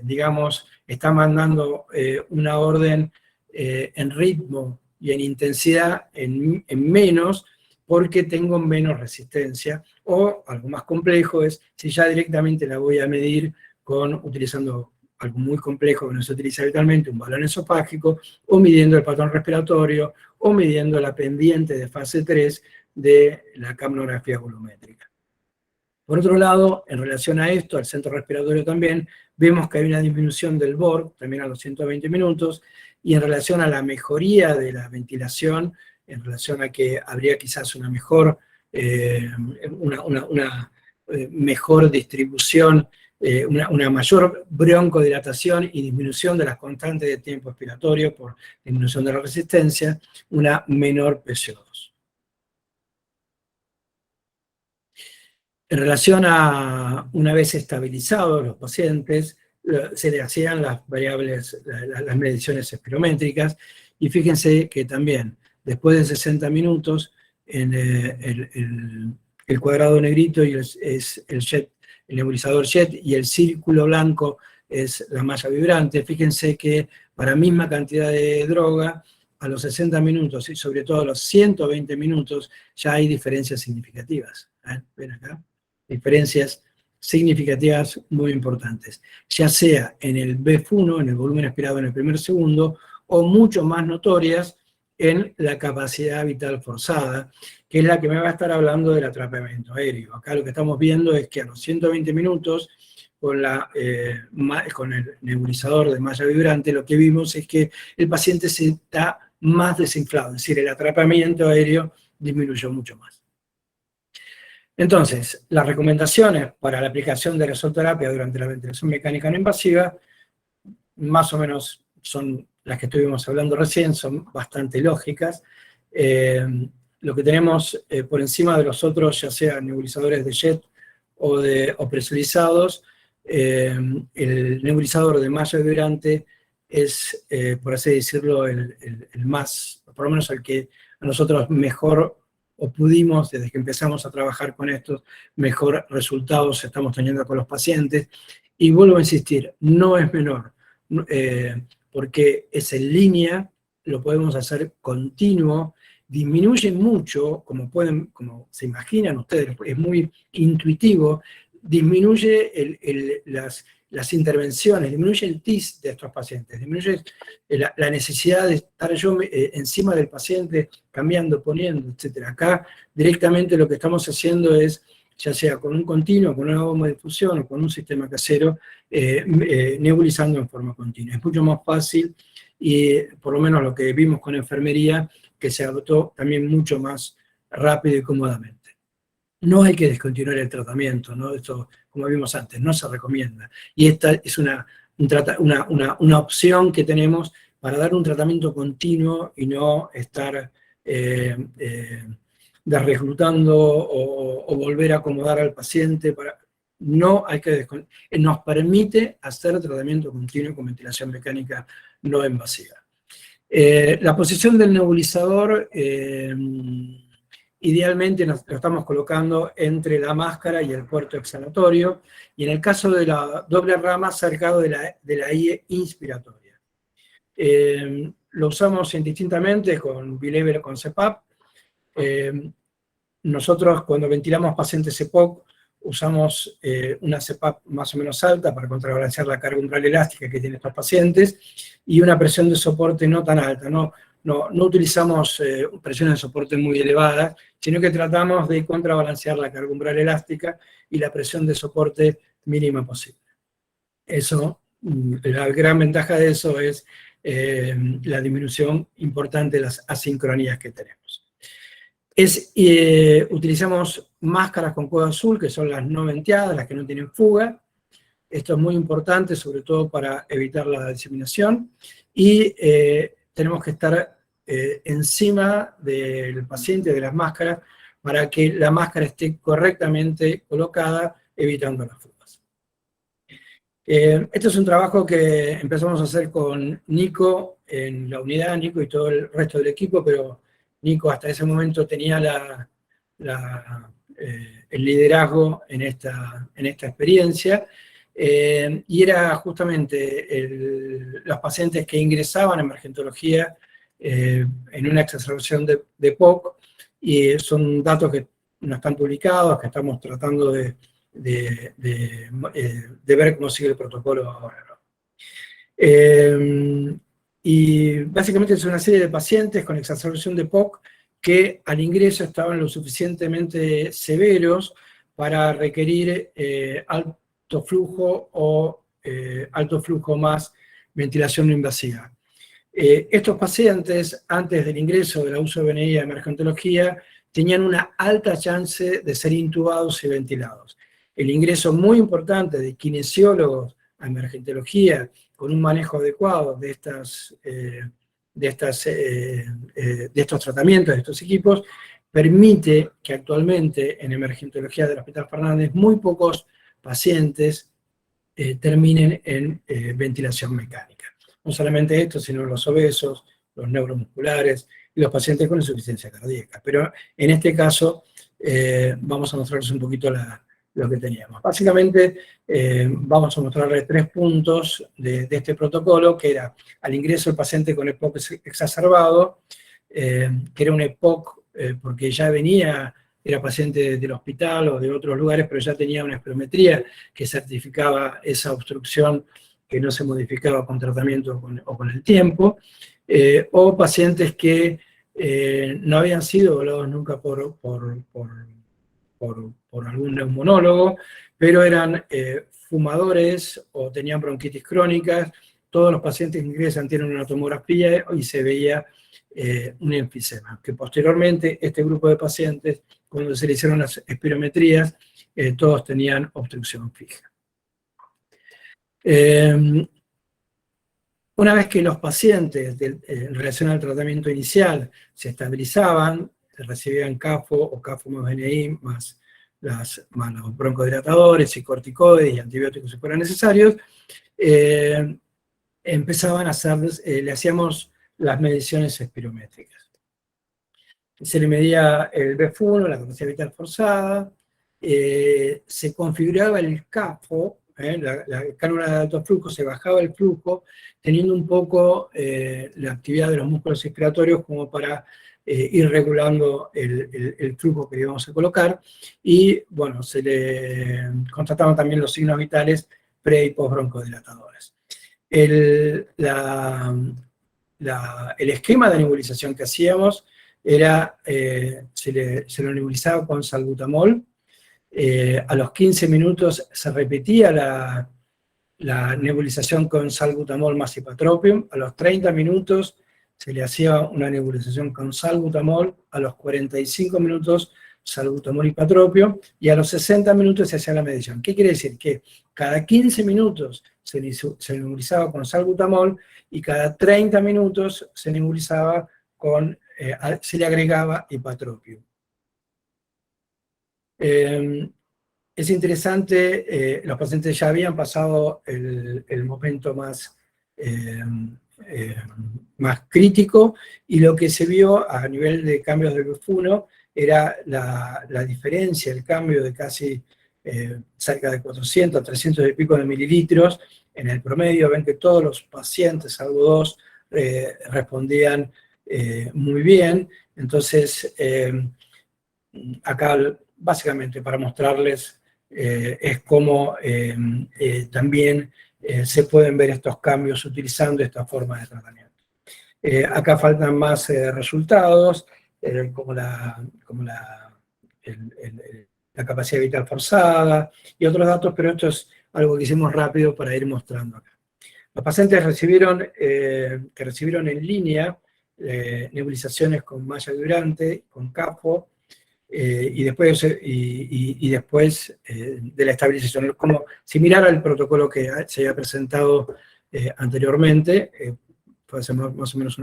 digamos, está mandando una orden en ritmo y en intensidad en menos, porque tengo menos resistencia, o algo más complejo es si ya directamente la voy a medir utilizando algo muy complejo que no se utiliza habitualmente, un balón esofágico, o midiendo el patrón respiratorio, o midiendo la pendiente de fase 3 de la capnografía volumétrica. Por otro lado, en relación a esto, al centro respiratorio también, vemos que hay una disminución del BORG, también a los 120 minutos, y en relación a la mejoría de la ventilación, en relación a que habría quizás una mejor, mejor distribución, una mayor broncodilatación y disminución de las constantes de tiempo expiratorio por disminución de la resistencia, una menor PCO2. En relación a una vez estabilizados los pacientes, se le hacían las variables, las mediciones espirométricas, y fíjense que también después de 60 minutos, en el cuadrado negrito es el jet, el nebulizador jet, y el círculo blanco es la malla vibrante. Fíjense que para misma cantidad de droga, a los 60 minutos y sobre todo a los 120 minutos, ya hay diferencias significativas. ¿Ven acá? Diferencias significativas muy importantes, ya sea en el BF1, en el volumen aspirado en el primer segundo, o mucho más notorias en la capacidad vital forzada, que es la que me va a estar hablando del atrapamiento aéreo. Acá lo que estamos viendo es que a los 120 minutos, con el nebulizador de malla vibrante, lo que vimos es que el paciente se está más desinflado, es decir, el atrapamiento aéreo disminuyó mucho más. Entonces, las recomendaciones para la aplicación de resoterapia durante la ventilación mecánica no invasiva, más o menos son las que estuvimos hablando recién, son bastante lógicas. Lo que tenemos por encima de los otros, ya sean nebulizadores de jet o presurizados, el nebulizador de malla vibrante es, por así decirlo, el más, por lo menos el que a nosotros mejor, o pudimos, desde que empezamos a trabajar con estos, mejor resultados estamos teniendo con los pacientes. Y vuelvo a insistir, no es menor, porque es en línea, lo podemos hacer continuo, disminuye mucho, como se imaginan ustedes, es muy intuitivo, disminuye las intervenciones, disminuye el TIS de estos pacientes, disminuye la necesidad de estar yo encima del paciente, cambiando, poniendo, etc. Acá directamente lo que estamos haciendo es, ya sea con un continuo, con una bomba de difusión o con un sistema casero, nebulizando en forma continua. Es mucho más fácil y por lo menos lo que vimos con enfermería, que se adoptó también mucho más rápido y cómodamente. No hay que descontinuar el tratamiento, ¿no? Esto, como vimos antes, no se recomienda. Y esta es una opción que tenemos para dar un tratamiento continuo y no estar desreclutando o volver a acomodar al paciente. No hay que nos permite hacer tratamiento continuo con ventilación mecánica no invasiva. La posición del nebulizador, idealmente lo estamos colocando entre la máscara y el puerto exhalatorio, y en el caso de la doble rama, cercado de la IE inspiratoria. Lo usamos indistintamente con bilevel o con CPAP. Nosotros, cuando ventilamos pacientes EPOC, usamos una CPAP más o menos alta para contrabalancear la carga umbral elástica que tienen estos pacientes y una presión de soporte no tan alta. No utilizamos presiones de soporte muy elevadas, sino que tratamos de contrabalancear la carga umbral elástica y la presión de soporte mínima posible. Eso, la gran ventaja de eso es la disminución importante de las asincronías que tenemos. Utilizamos máscaras con codo azul, que son las no venteadas, las que no tienen fuga. Esto es muy importante, sobre todo para evitar la diseminación. Y tenemos que estar encima del paciente, de las máscaras, para que la máscara esté correctamente colocada, evitando las fugas. Este es un trabajo que empezamos a hacer con Nico en la unidad, Nico y todo el resto del equipo, pero Nico hasta ese momento tenía el liderazgo en esta experiencia, y era justamente los pacientes que ingresaban en emergentología en una exacerbación de POC, y son datos que no están publicados, que estamos tratando de ver cómo sigue el protocolo ahora, ¿no? Y básicamente es una serie de pacientes con exacerbación de POC que al ingreso estaban lo suficientemente severos para requerir alto flujo o alto flujo más ventilación no invasiva. Estos pacientes, antes del ingreso del uso de BNI a emergentología, tenían una alta chance de ser intubados y ventilados. El ingreso muy importante de kinesiólogos a emergentología con un manejo adecuado de estos tratamientos, de estos equipos, permite que actualmente en emergentología del Hospital Fernández muy pocos pacientes terminen en ventilación mecánica. No solamente esto, sino los obesos, los neuromusculares y los pacientes con insuficiencia cardíaca. Pero en este caso vamos a mostrarles un poquito lo que teníamos. Básicamente vamos a mostrarles 3 puntos de este protocolo, que era al ingreso del paciente con EPOC exacerbado, que era un EPOC porque ya era paciente del hospital o de otros lugares, pero ya tenía una espirometría que certificaba esa obstrucción que no se modificaba con tratamiento o con el tiempo, o pacientes que no habían sido evaluados nunca por algún neumonólogo, pero eran fumadores o tenían bronquitis crónicas. Todos los pacientes que ingresan tienen una tomografía y se veía un enfisema, que posteriormente este grupo de pacientes, cuando se le hicieron las espirometrías, todos tenían obstrucción fija. Una vez que los pacientes en relación al tratamiento inicial se estabilizaban, recibían CAFO o CAFO más BNI más los broncodilatadores y corticoides y antibióticos si fueran necesarios, empezaban a hacer, le hacíamos las mediciones espirométricas. Se le medía el BF1, la capacidad vital forzada, se configuraba el CAFO, la cánula de alto flujo, se bajaba el flujo, teniendo un poco la actividad de los músculos respiratorios como para ir regulando el flujo que íbamos a colocar, y bueno, se le constataban también los signos vitales pre- y post-broncodilatadores. El esquema de nebulización que hacíamos era, se lo nebulizaba con salbutamol, a los 15 minutos se repetía la nebulización con salbutamol más ipratropium, a los 30 minutos se le hacía una nebulización con salbutamol, a los 45 minutos salbutamol y patropio, y a los 60 minutos se hacía la medición. ¿Qué quiere decir? Que cada 15 minutos se nebulizaba con salbutamol y cada 30 minutos se nebulizaba con, se le agregaba ipatropio. Es interesante, los pacientes ya habían pasado el momento más, más crítico, y lo que se vio a nivel de cambios de BF1 era la diferencia, el cambio de casi cerca de 400, 300 y pico de mililitros en el promedio. Ven que todos los pacientes, salvo dos, respondían muy bien. Entonces, acá básicamente para mostrarles es cómo también se pueden ver estos cambios utilizando esta forma de tratamiento. Acá faltan más resultados, como la capacidad vital forzada y otros datos, pero esto es algo que hicimos rápido para ir mostrando acá. Los pacientes que recibieron en línea nebulizaciones con malla vibrante, con CAFO, y después de la estabilización, como similar al protocolo que se había presentado anteriormente, puede ser más o menos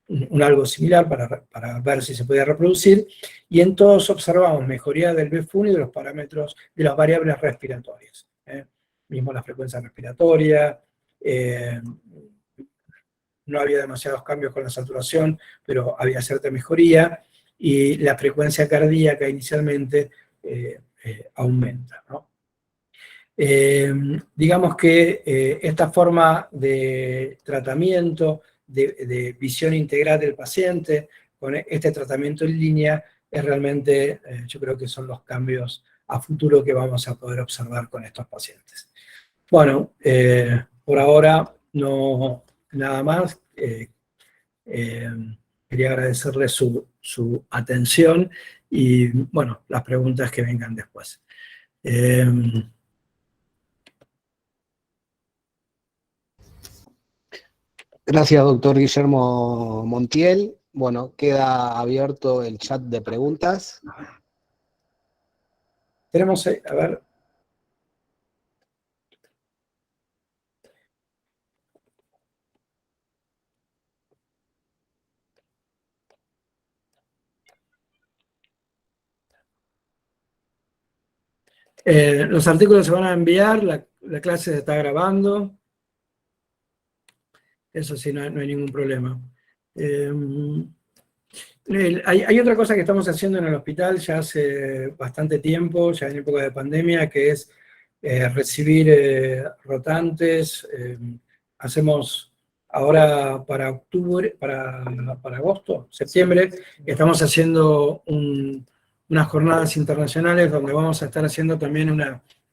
un algo similar para ver si se podía reproducir, y en todos observamos mejoría del BF1 y de los parámetros de las variables respiratorias. Mismo la frecuencia respiratoria, no había demasiados cambios con la saturación, pero había cierta mejoría, y la frecuencia cardíaca inicialmente aumenta, ¿no? Digamos que esta forma de tratamiento, de visión integral del paciente, con este tratamiento en línea, es realmente, yo creo que son los cambios a futuro que vamos a poder observar con estos pacientes. Bueno, por ahora no nada más. Quería agradecerle su atención y, bueno, las preguntas que vengan después. Gracias, doctor Guillermo Montiel. Bueno, queda abierto el chat de preguntas. Tenemos, a ver. Los artículos se van a enviar, la clase se está grabando. Eso sí, no hay ningún problema. Hay otra cosa que estamos haciendo en el hospital ya hace bastante tiempo, ya en época de pandemia, que es recibir rotantes. Hacemos ahora para octubre, para agosto, septiembre, estamos haciendo unas jornadas internacionales donde vamos a estar haciendo también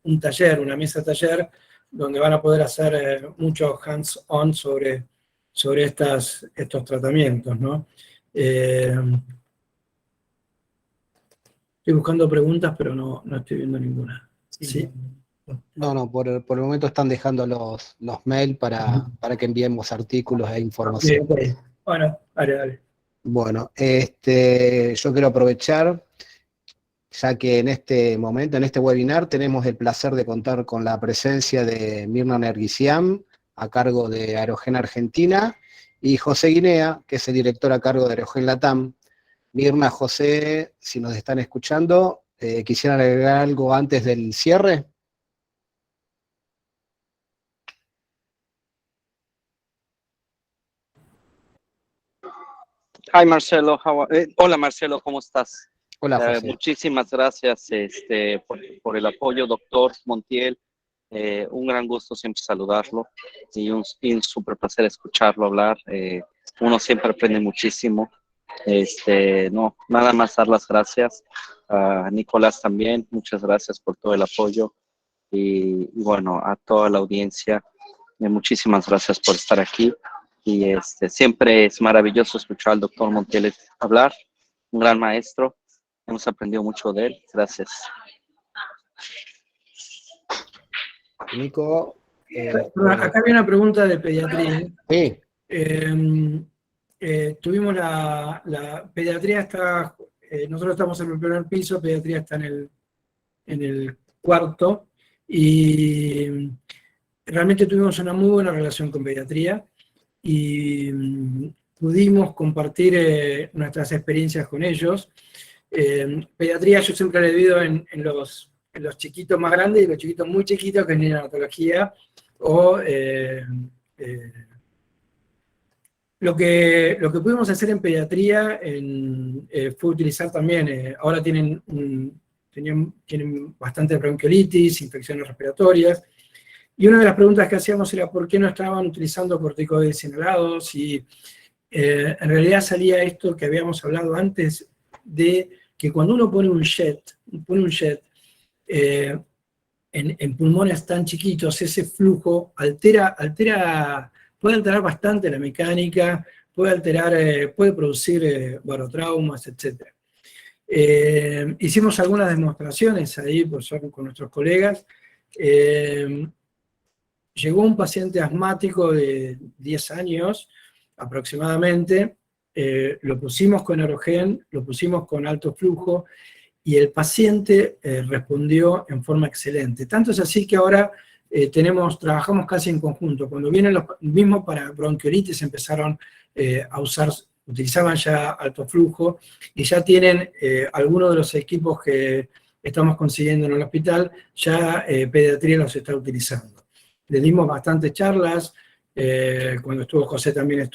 un taller, una mesa taller, donde van a poder hacer mucho hands-on sobre estos tratamientos, ¿no? Estoy buscando preguntas, pero no estoy viendo ninguna. ¿Sí? No, por el momento están dejando los mails para que enviemos artículos e información. Okay. Bueno, dale. Bueno, yo quiero aprovechar, ya que en este momento, en este webinar, tenemos el placer de contar con la presencia de Mirna Nerguisian, a cargo de Aerogen Argentina, y José Guinea, que es el director a cargo de Aerogen Latam. Mirna, José, si nos están escuchando, ¿quisieran agregar algo antes del cierre? Hi Marcelo, hola Marcelo, ¿cómo estás? Hola, José. Muchísimas gracias por el apoyo, doctor Montiel. Un gran gusto siempre saludarlo y un súper placer escucharlo hablar. Uno siempre aprende muchísimo. No, nada más dar las gracias. A Nicolás también, muchas gracias por todo el apoyo. Y bueno, a toda la audiencia, muchísimas gracias por estar aquí. Y siempre es maravilloso escuchar al doctor Montiel hablar, un gran maestro. Hemos aprendido mucho de él. Gracias. Nico. Acá había una pregunta de pediatría. Sí. Tuvimos la pediatría está, nosotros estamos en el primer piso, pediatría está en el cuarto, y realmente tuvimos una muy buena relación con pediatría, y pudimos compartir nuestras experiencias con ellos. Pediatría yo siempre la he dividido en los chiquitos más grandes y los chiquitos muy chiquitos, que es neonatología, o lo que pudimos hacer en pediatría fue utilizar también, ahora tienen bastante bronquiolitis, infecciones respiratorias, y una de las preguntas que hacíamos era por qué no estaban utilizando corticoides inhalados, y en realidad salía esto que habíamos hablado antes, de que cuando uno pone un jet en pulmones tan chiquitos, ese flujo puede alterar bastante la mecánica, puede producir barotraumas, etc. Hicimos algunas demostraciones ahí con nuestros colegas. Llegó un paciente asmático de 10 años aproximadamente, lo pusimos con Aerogen, lo pusimos con alto flujo, y el paciente respondió en forma excelente. Tanto es así que ahora trabajamos casi en conjunto. Cuando vienen los mismos para bronquiolitis empezaron utilizaban ya alto flujo, y ya tienen algunos de los equipos que estamos consiguiendo en el hospital, ya pediatría los está utilizando. Le dimos bastantes charlas, cuando estuvo José también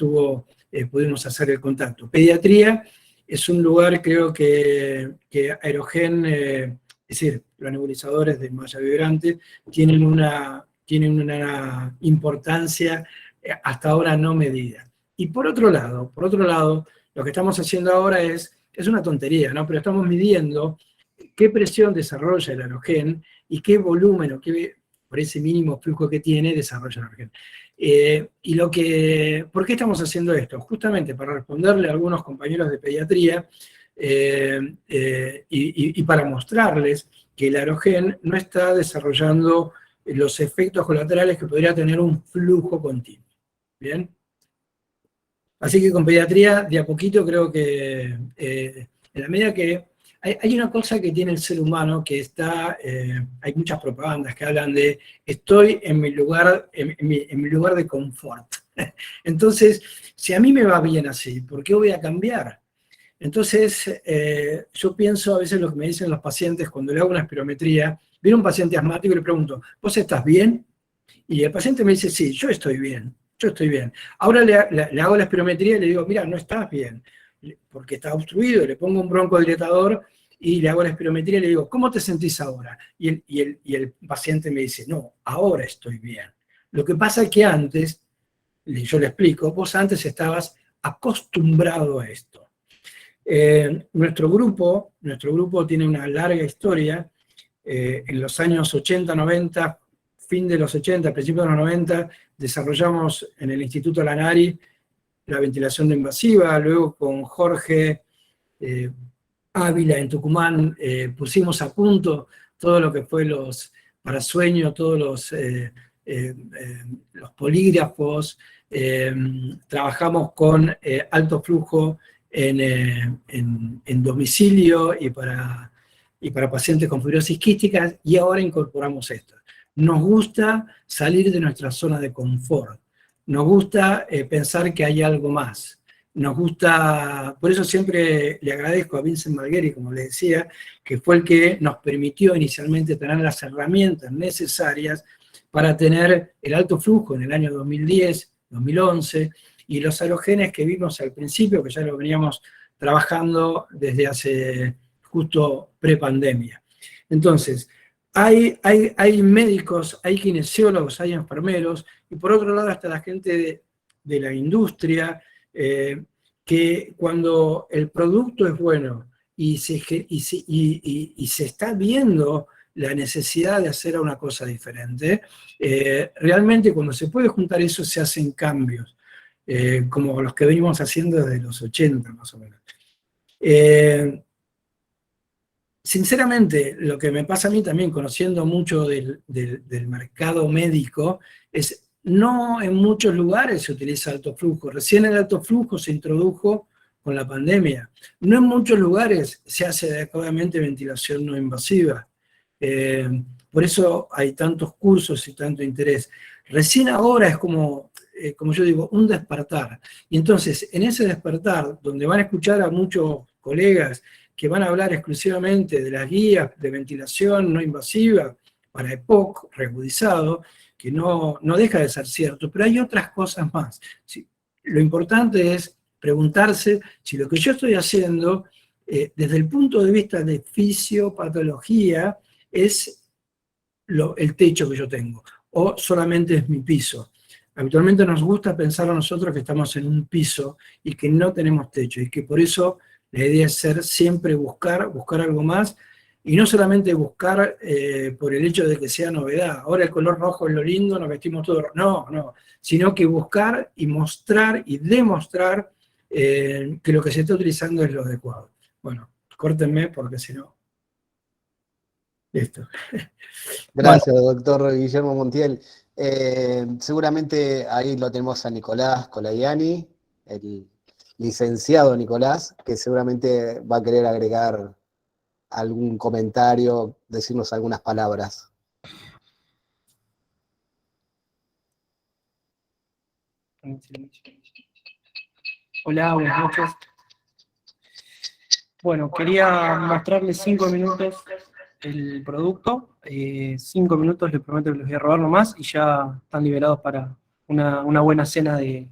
pudimos hacer el contacto. Pediatría es un lugar, creo que Aerogen, es decir, los nebulizadores de malla vibrante, tienen una importancia hasta ahora no medida. Y por otro lado, lo que estamos haciendo ahora es una tontería, ¿no? Pero estamos midiendo qué presión desarrolla el Aerogen y qué volumen o por ese mínimo flujo que tiene, desarrolla el Aerogen. ¿Por qué estamos haciendo esto? Justamente para responderle a algunos compañeros de pediatría y para mostrarles que el Aerogen no está desarrollando los efectos colaterales que podría tener un flujo continuo. ¿Bien? Así que con pediatría, de a poquito, creo que en la medida que hay una cosa que tiene el ser humano que hay muchas propagandas que hablan de estoy en mi lugar de confort. Entonces, si a mí me va bien así, ¿por qué voy a cambiar? Entonces, yo pienso a veces lo que me dicen los pacientes cuando le hago una espirometría. Viene un paciente asmático y le pregunto, ¿vos estás bien? Y el paciente me dice, sí, yo estoy bien. Ahora le hago la espirometría y le digo, mira, no estás bien, porque está obstruido, le pongo un broncodilatador y le hago la espirometría y le digo, ¿cómo te sentís ahora? Y el paciente me dice, no, ahora estoy bien. Lo que pasa es que antes, yo le explico, vos antes estabas acostumbrado a esto. Nuestro grupo tiene una larga historia. En los años 80, 90, fin de los 80, principios de los 90, desarrollamos en el Instituto Lanari la ventilación de invasiva, luego con Jorge Ávila en Tucumán pusimos a punto todo lo que fue los parasueños, todos los polígrafos, trabajamos con alto flujo en domicilio y para pacientes con fibrosis quística, y ahora incorporamos esto. nos gusta salir de nuestra zona de confort, nos gusta pensar que hay algo más, nos gusta, por eso siempre le agradezco a Vincent Malgueri, como le decía, que fue el que nos permitió inicialmente tener las herramientas necesarias para tener el alto flujo en el año 2010, 2011, y los aerogenes que vimos al principio, que ya lo veníamos trabajando desde hace justo prepandemia. Entonces, hay médicos, hay kinesiólogos, hay enfermeros, y por otro lado está la gente de la industria, que cuando el producto es bueno y se está viendo la necesidad de hacer una cosa diferente, realmente cuando se puede juntar eso se hacen cambios, como los que venimos haciendo desde los 80 más o menos. Sinceramente, lo que me pasa a mí también, conociendo mucho del mercado médico, es no en muchos lugares se utiliza alto flujo. Recién el alto flujo se introdujo con la pandemia. No en muchos lugares se hace adecuadamente ventilación no invasiva. Por eso hay tantos cursos y tanto interés. Recién ahora es como yo digo, un despertar. Y entonces, en ese despertar, donde van a escuchar a muchos colegas que van a hablar exclusivamente de las guías de ventilación no invasiva para EPOC reagudizado, que no deja de ser cierto, pero hay otras cosas más. Sí, lo importante es preguntarse si lo que yo estoy haciendo, desde el punto de vista de fisiopatología, es el techo que yo tengo, o solamente es mi piso. Habitualmente nos gusta pensar a nosotros que estamos en un piso y que no tenemos techo, y que por eso la idea es ser siempre buscar algo más, y no solamente buscar por el hecho de que sea novedad. Ahora el color rojo es lo lindo, nos vestimos todos. No, sino que buscar y mostrar y demostrar que lo que se está utilizando es lo adecuado. Bueno, córtenme porque si no... Listo. Gracias, doctor Guillermo Montiel. Seguramente ahí lo tenemos a Nicolás Colaiani, el licenciado Nicolás, que seguramente va a querer agregar algún comentario, decirnos algunas palabras. Hola, buenas noches. Bueno, quería mostrarles 5 minutos el producto. 5 minutos, les prometo que les voy a robar nomás y ya están liberados para una buena cena de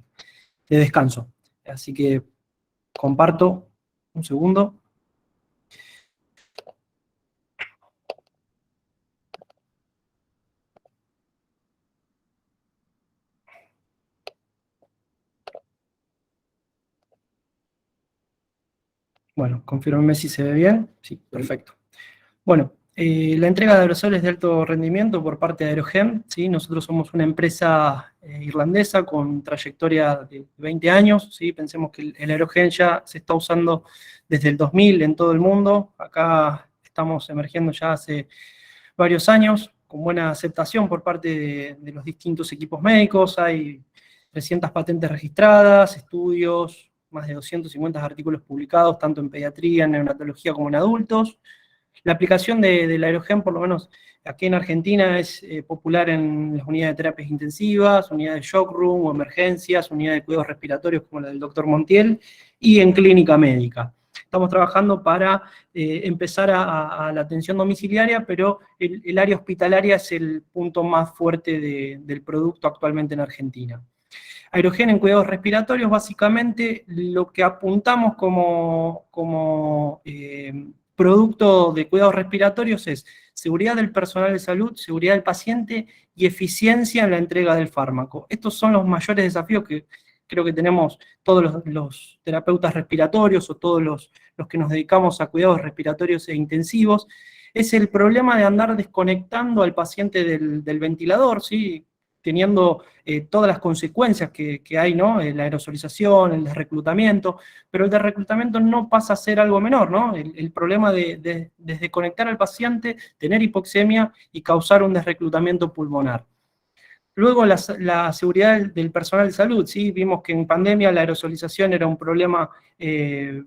descanso. Así que comparto un segundo. Bueno, confírmenme si se ve bien. Sí, perfecto. Bueno, la entrega de aerosoles de alto rendimiento por parte de Aerogen, ¿sí? Nosotros somos una empresa irlandesa con trayectoria de 20 años, ¿sí? Pensemos que el Aerogen ya se está usando desde el 2000 en todo el mundo. Acá estamos emergiendo ya hace varios años, con buena aceptación por parte de los distintos equipos médicos. Hay 300 patentes registradas, estudios, más de 250 artículos publicados, tanto en pediatría, en neonatología como en adultos. La aplicación del Aerogen, por lo menos aquí en Argentina, es popular en las unidades de terapias intensivas, unidades de shock room o emergencias, unidades de cuidados respiratorios como la del doctor Montiel, y en clínica médica. Estamos trabajando para empezar a la atención domiciliaria, pero el área hospitalaria es el punto más fuerte del producto actualmente en Argentina. Aerogen en cuidados respiratorios, básicamente lo que apuntamos como producto de cuidados respiratorios es seguridad del personal de salud, seguridad del paciente y eficiencia en la entrega del fármaco. Estos son los mayores desafíos que creo que tenemos todos los terapeutas respiratorios o todos los que nos dedicamos a cuidados respiratorios e intensivos. Es el problema de andar desconectando al paciente del ventilador, ¿sí? Teniendo todas las consecuencias que hay, ¿no? La aerosolización, el desreclutamiento, pero el desreclutamiento no pasa a ser algo menor, ¿no? El problema de desconectar al paciente, tener hipoxemia y causar un desreclutamiento pulmonar. Luego la seguridad del personal de salud, ¿sí? Vimos que en pandemia la aerosolización era un problema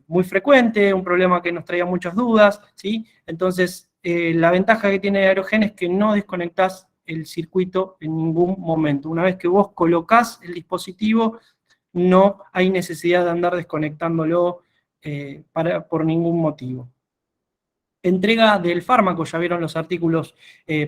muy frecuente, un problema que nos traía muchas dudas, ¿sí? Entonces, la ventaja que tiene Aerogen es que no desconectás el circuito en ningún momento. Una vez que vos colocás el dispositivo, no hay necesidad de andar desconectándolo por ningún motivo. Entrega del fármaco, ya vieron los artículos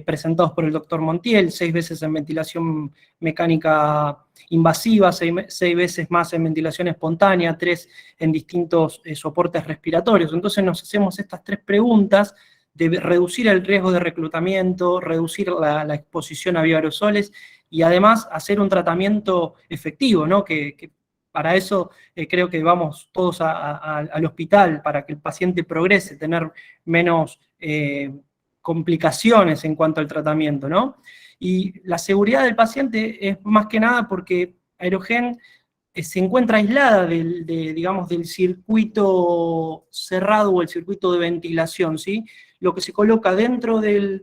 presentados por el doctor Montiel, 6 veces en ventilación mecánica invasiva, 6 veces más en ventilación espontánea, 3 en distintos soportes respiratorios. Entonces nos hacemos estas 3 preguntas de reducir el riesgo de reclutamiento, reducir la exposición a bioaerosoles y además hacer un tratamiento efectivo, ¿no? Que para eso creo que vamos todos al hospital, para que el paciente progrese, tener menos complicaciones en cuanto al tratamiento, ¿no? Y la seguridad del paciente es más que nada porque Aerogen se encuentra aislada digamos, del circuito cerrado o el circuito de ventilación, ¿sí? Lo que se coloca dentro del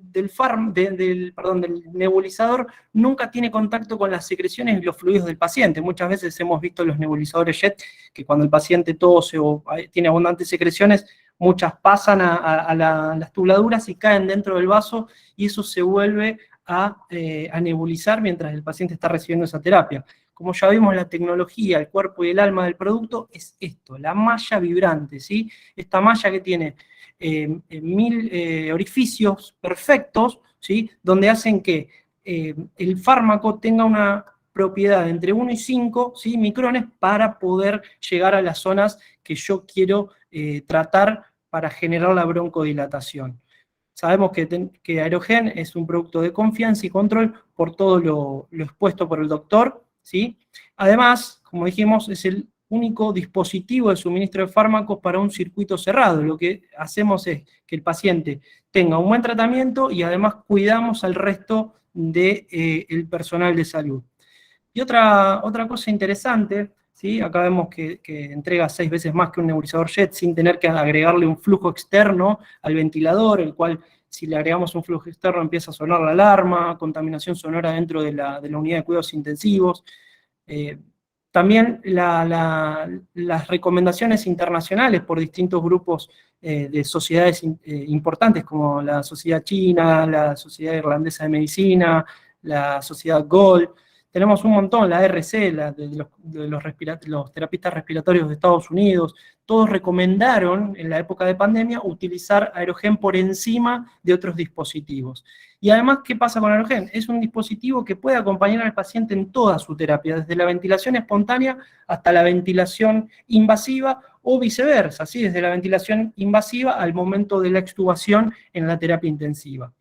nebulizador nunca tiene contacto con las secreciones y los fluidos del paciente. Muchas veces hemos visto los nebulizadores JET que cuando el paciente tose o tiene abundantes secreciones, muchas pasan a las tubuladuras y caen dentro del vaso y eso se vuelve a nebulizar mientras el paciente está recibiendo esa terapia. Como ya vimos, la tecnología, el cuerpo y el alma del producto es esto, la malla vibrante, ¿sí? Esta malla que tiene 1000 orificios perfectos, ¿sí? Donde hacen que el fármaco tenga una propiedad entre 1 y 5, ¿sí? micrones para poder llegar a las zonas que yo quiero tratar para generar la broncodilatación. Sabemos que Aerogen es un producto de confianza y control por todo lo expuesto por el doctor, ¿sí? Además, como dijimos, es el único dispositivo de suministro de fármacos para un circuito cerrado. Lo que hacemos es que el paciente tenga un buen tratamiento y además cuidamos al resto del personal de salud. Y otra cosa interesante, ¿sí? Acá vemos que entrega 6 veces más que un nebulizador JET sin tener que agregarle un flujo externo al ventilador, el cual si le agregamos un flujo externo empieza a sonar la alarma, contaminación sonora dentro de la unidad de cuidados intensivos. También las recomendaciones internacionales por distintos grupos de sociedades importantes como la Sociedad China, la Sociedad Irlandesa de Medicina, la Sociedad GOL. Tenemos un montón, la RC, los terapistas respiratorios de Estados Unidos, todos recomendaron en la época de pandemia utilizar Aerogen por encima de otros dispositivos. Y además, ¿qué pasa con Aerogen? Es un dispositivo que puede acompañar al paciente en toda su terapia, desde la ventilación espontánea hasta la ventilación invasiva o viceversa, ¿sí? Desde la ventilación invasiva al momento de la extubación en la terapia intensiva.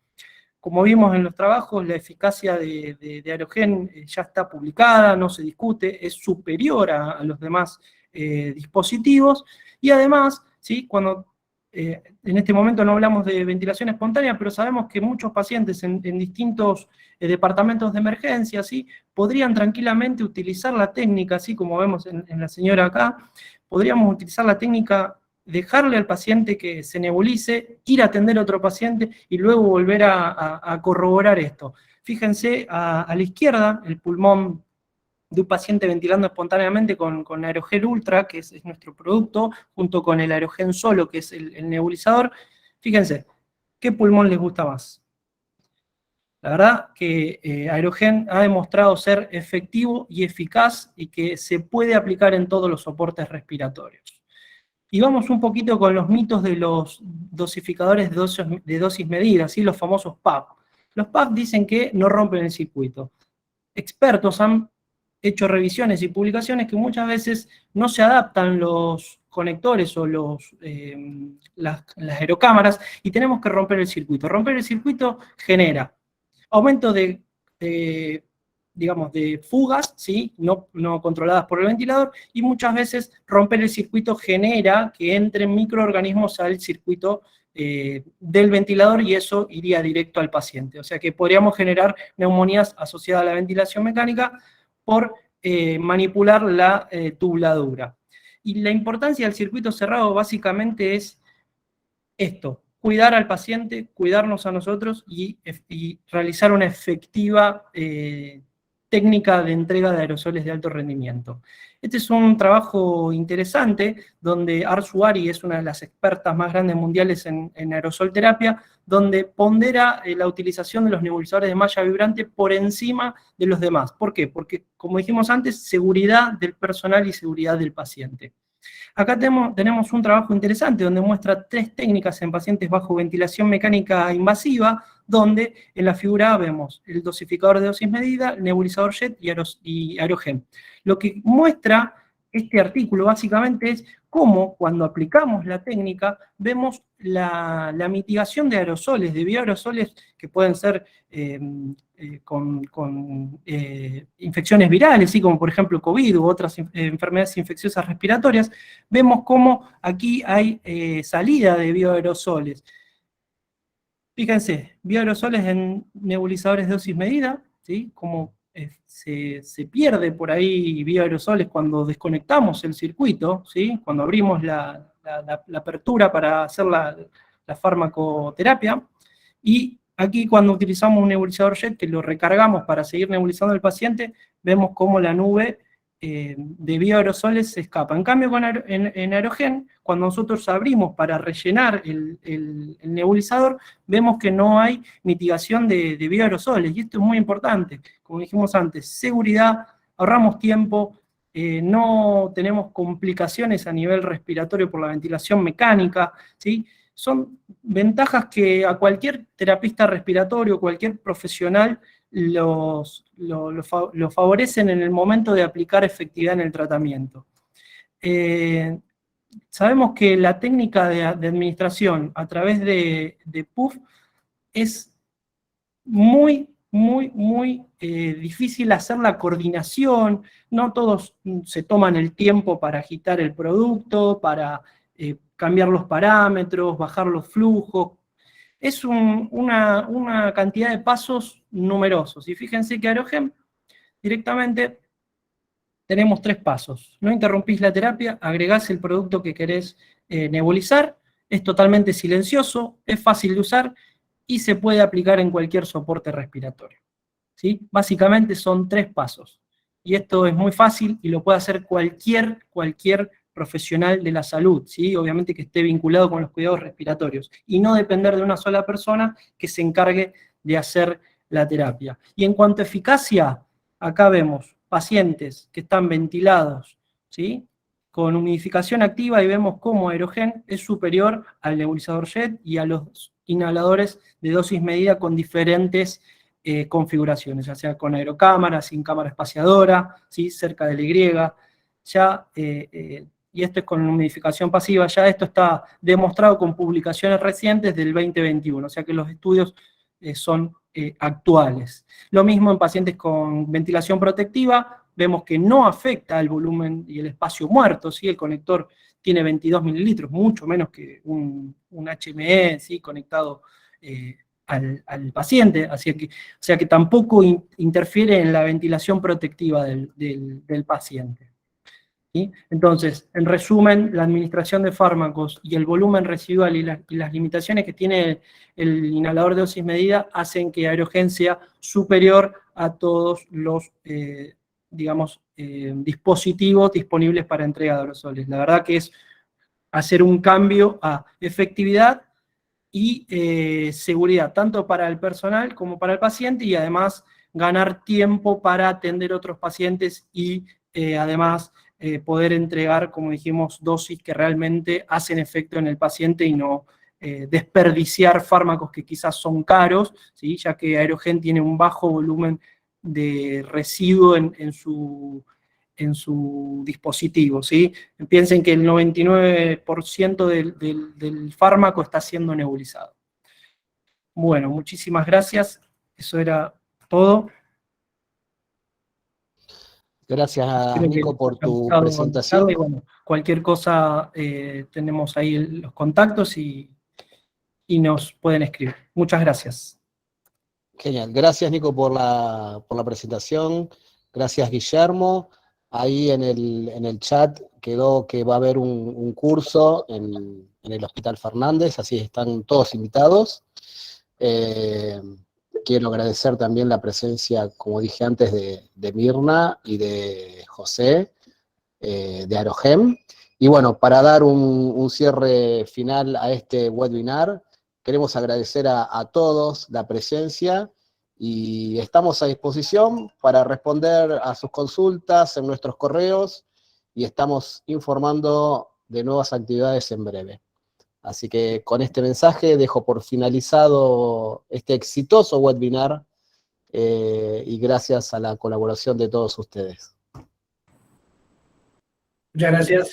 Como vimos en los trabajos, la eficacia de Aerogen ya está publicada, no se discute, es superior a los demás dispositivos, y además, ¿sí? Cuando en este momento no hablamos de ventilación espontánea, pero sabemos que muchos pacientes en distintos departamentos de emergencia, ¿sí? Podrían tranquilamente utilizar la técnica, así como vemos en la señora acá, podríamos utilizar la técnica, dejarle al paciente que se nebulice, ir a atender a otro paciente y luego volver a corroborar esto. Fíjense a la izquierda, el pulmón de un paciente ventilando espontáneamente con Aerogel Ultra, que es nuestro producto, junto con el Aerogen Solo, que es el nebulizador. Fíjense, ¿qué pulmón les gusta más? La verdad que Aerogen ha demostrado ser efectivo y eficaz y que se puede aplicar en todos los soportes respiratorios. Y vamos un poquito con los mitos de los dosificadores de dosis medidas, ¿sí? Los famosos PAP. Los PAP dicen que no rompen el circuito. Expertos han hecho revisiones y publicaciones que muchas veces no se adaptan los conectores o las aerocámaras y tenemos que romper el circuito. Romper el circuito genera aumento digamos, de fugas, ¿sí? no controladas por el ventilador, y muchas veces romper el circuito genera que entren microorganismos al circuito del ventilador y eso iría directo al paciente. O sea que podríamos generar neumonías asociadas a la ventilación mecánica por manipular la tubuladura. Y la importancia del circuito cerrado básicamente es esto: cuidar al paciente, cuidarnos a nosotros y realizar una efectiva técnica de entrega de aerosoles de alto rendimiento. Este es un trabajo interesante donde Arzuari es una de las expertas más grandes mundiales en aerosol terapia, donde pondera la utilización de los nebulizadores de malla vibrante por encima de los demás. ¿Por qué? Porque, como dijimos antes, seguridad del personal y seguridad del paciente. Acá tenemos un trabajo interesante donde muestra 3 técnicas en pacientes bajo ventilación mecánica invasiva, donde en la figura A vemos el dosificador de dosis medida, el nebulizador JET y Aerogen. Lo que muestra este artículo básicamente es cómo cuando aplicamos la técnica vemos la mitigación de aerosoles, de bioaerosoles que pueden ser con infecciones virales, ¿sí? Como por ejemplo COVID u otras enfermedades infecciosas respiratorias. Vemos cómo aquí hay salida de bioaerosoles. Fíjense, bioaerosoles en nebulizadores de dosis medida, ¿sí? Como se pierde por ahí bioaerosoles cuando desconectamos el circuito, ¿sí? Cuando abrimos la apertura para hacer la farmacoterapia, y aquí cuando utilizamos un nebulizador JET, que lo recargamos para seguir nebulizando al paciente, vemos cómo la nube de bioaerosoles se escapa. En cambio, en Aerogen, cuando nosotros abrimos para rellenar el nebulizador, vemos que no hay mitigación de bioaerosoles, y esto es muy importante. Como dijimos antes, seguridad, ahorramos tiempo, no tenemos complicaciones a nivel respiratorio por la ventilación mecánica, ¿sí? Son ventajas que a cualquier terapista respiratorio, cualquier profesional, lo favorecen en el momento de aplicar efectividad en el tratamiento. Sabemos que la técnica de administración a través de PUF es muy difícil hacer la coordinación, no todos se toman el tiempo para agitar el producto, para cambiar los parámetros, bajar los flujos. Es una cantidad de pasos numerosos. Y fíjense que Aerogen directamente tenemos 3 pasos. No interrumpís la terapia, agregás el producto que querés nebulizar, es totalmente silencioso, es fácil de usar y se puede aplicar en cualquier soporte respiratorio, ¿sí? Básicamente son 3 pasos. Y esto es muy fácil y lo puede hacer cualquier profesional de la salud, ¿sí? Obviamente que esté vinculado con los cuidados respiratorios, y no depender de una sola persona que se encargue de hacer la terapia. Y en cuanto a eficacia, acá vemos pacientes que están ventilados, ¿sí? Con humidificación activa, y vemos cómo Aerogen es superior al nebulizador JET y a los inhaladores de dosis medida con diferentes configuraciones, ya sea con aerocámara, sin cámara espaciadora, ¿sí? Cerca de la Y, ya y esto es con humidificación pasiva, ya esto está demostrado con publicaciones recientes del 2021, o sea que los estudios son actuales. Lo mismo en pacientes con ventilación protectiva, vemos que no afecta el volumen y el espacio muerto, ¿sí? El conector tiene 22 mililitros, mucho menos que un HME, ¿sí? Conectado al paciente, o sea que tampoco interfiere en la ventilación protectiva del paciente. ¿Sí? Entonces, en resumen, la administración de fármacos y el volumen residual y las limitaciones que tiene el inhalador de dosis medida hacen que Aerogen sea superior a todos los, dispositivos disponibles para entrega de aerosoles. La verdad que es hacer un cambio a efectividad y seguridad, tanto para el personal como para el paciente, y además ganar tiempo para atender otros pacientes y además poder entregar, como dijimos, dosis que realmente hacen efecto en el paciente y no desperdiciar fármacos que quizás son caros, ¿sí? Ya que Aerogen tiene un bajo volumen de residuo en su dispositivo, ¿sí? Piensen que el 99% del fármaco está siendo nebulizado. Bueno, muchísimas gracias. Eso era todo. Gracias, Nico, por tu Espero que presentación. y bueno, cualquier cosa tenemos ahí los contactos y nos pueden escribir. Muchas gracias. Genial. Gracias, Nico, por la presentación. Gracias, Guillermo. Ahí en el chat quedó que va a haber un curso en el Hospital Fernández, así están todos invitados. quiero agradecer también la presencia, como dije antes, de Mirna y de José, de Aerogem. Y bueno, para dar un cierre final a este webinar, queremos agradecer a todos la presencia y estamos a disposición para responder a sus consultas en nuestros correos y estamos informando de nuevas actividades en breve. Así que con este mensaje dejo por finalizado este exitoso webinar y gracias a la colaboración de todos ustedes. Muchas gracias.